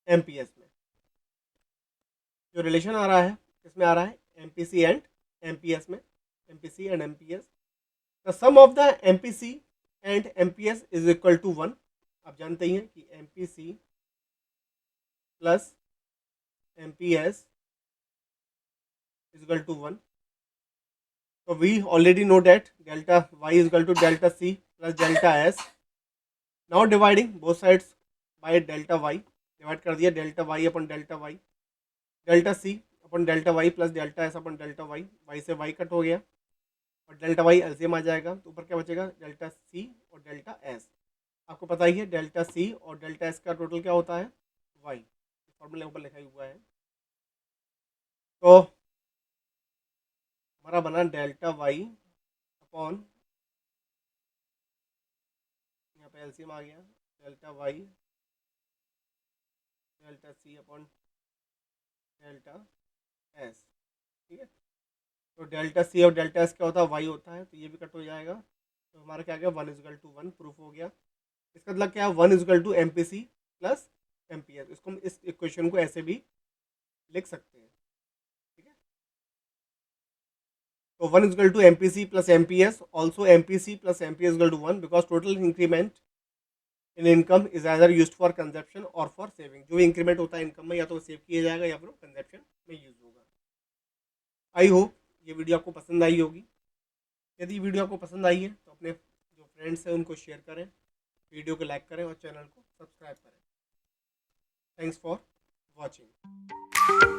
M P S में। जो रिलेशन आ रहा है किसमें आ रहा है, M P C and M P S में, M P C and M P S. The sum of the M P C and M P S is equal to one. आप जानते ही हैं कि M P C plus M P S is equal to one. तो we already know that delta Y is equal to delta C plus delta S. Now dividing both sides by delta Y, divide कर दिया delta Y upon delta Y, delta C upon delta Y plus delta S upon delta Y, Y से Y cut हो गया और delta Y LCM आ जाएगा, तो ऊपर क्या बचेगा, डेल्टा सी और डेल्टा एस। आपको पता ही है डेल्टा सी और डेल्टा एस का टोटल क्या होता है, वाई, फॉर्मूले ऊपर लिखा ही हुआ है। तो हमारा बना डेल्टा वाई अपॉन, यहाँ पे एलसीएम आ गया, delta Y delta C upon delta S. ठीक है, तो डेल्टा सी और डेल्टा एस क्या होता है, वाई होता है, तो ये भी कट हो जाएगा, तो हमारा क्या गया, one is equal to one proof हो गया। इसका मतलब क्या है, one is equal to M P C plus M P S. इसको हम इस इक्वेशन को ऐसे भी लिख सकते हैं। ठीक है, तो one is equal to M P C plus M P S, also M P C plus M P S is equal to one because total increment in income is either used for consumption और for saving. जो increment होता है income में या तो save किया जाएगा या फिर कंजप्शन में यूज होगा। आई होप ये वीडियो आपको पसंद आई होगी। यदि वीडियो आपको पसंद आई है तो अपने जो फ्रेंड्स हैं उनको शेयर करें, वीडियो को लाइक करें और चैनल को सब्सक्राइब करें। Thanks for watching.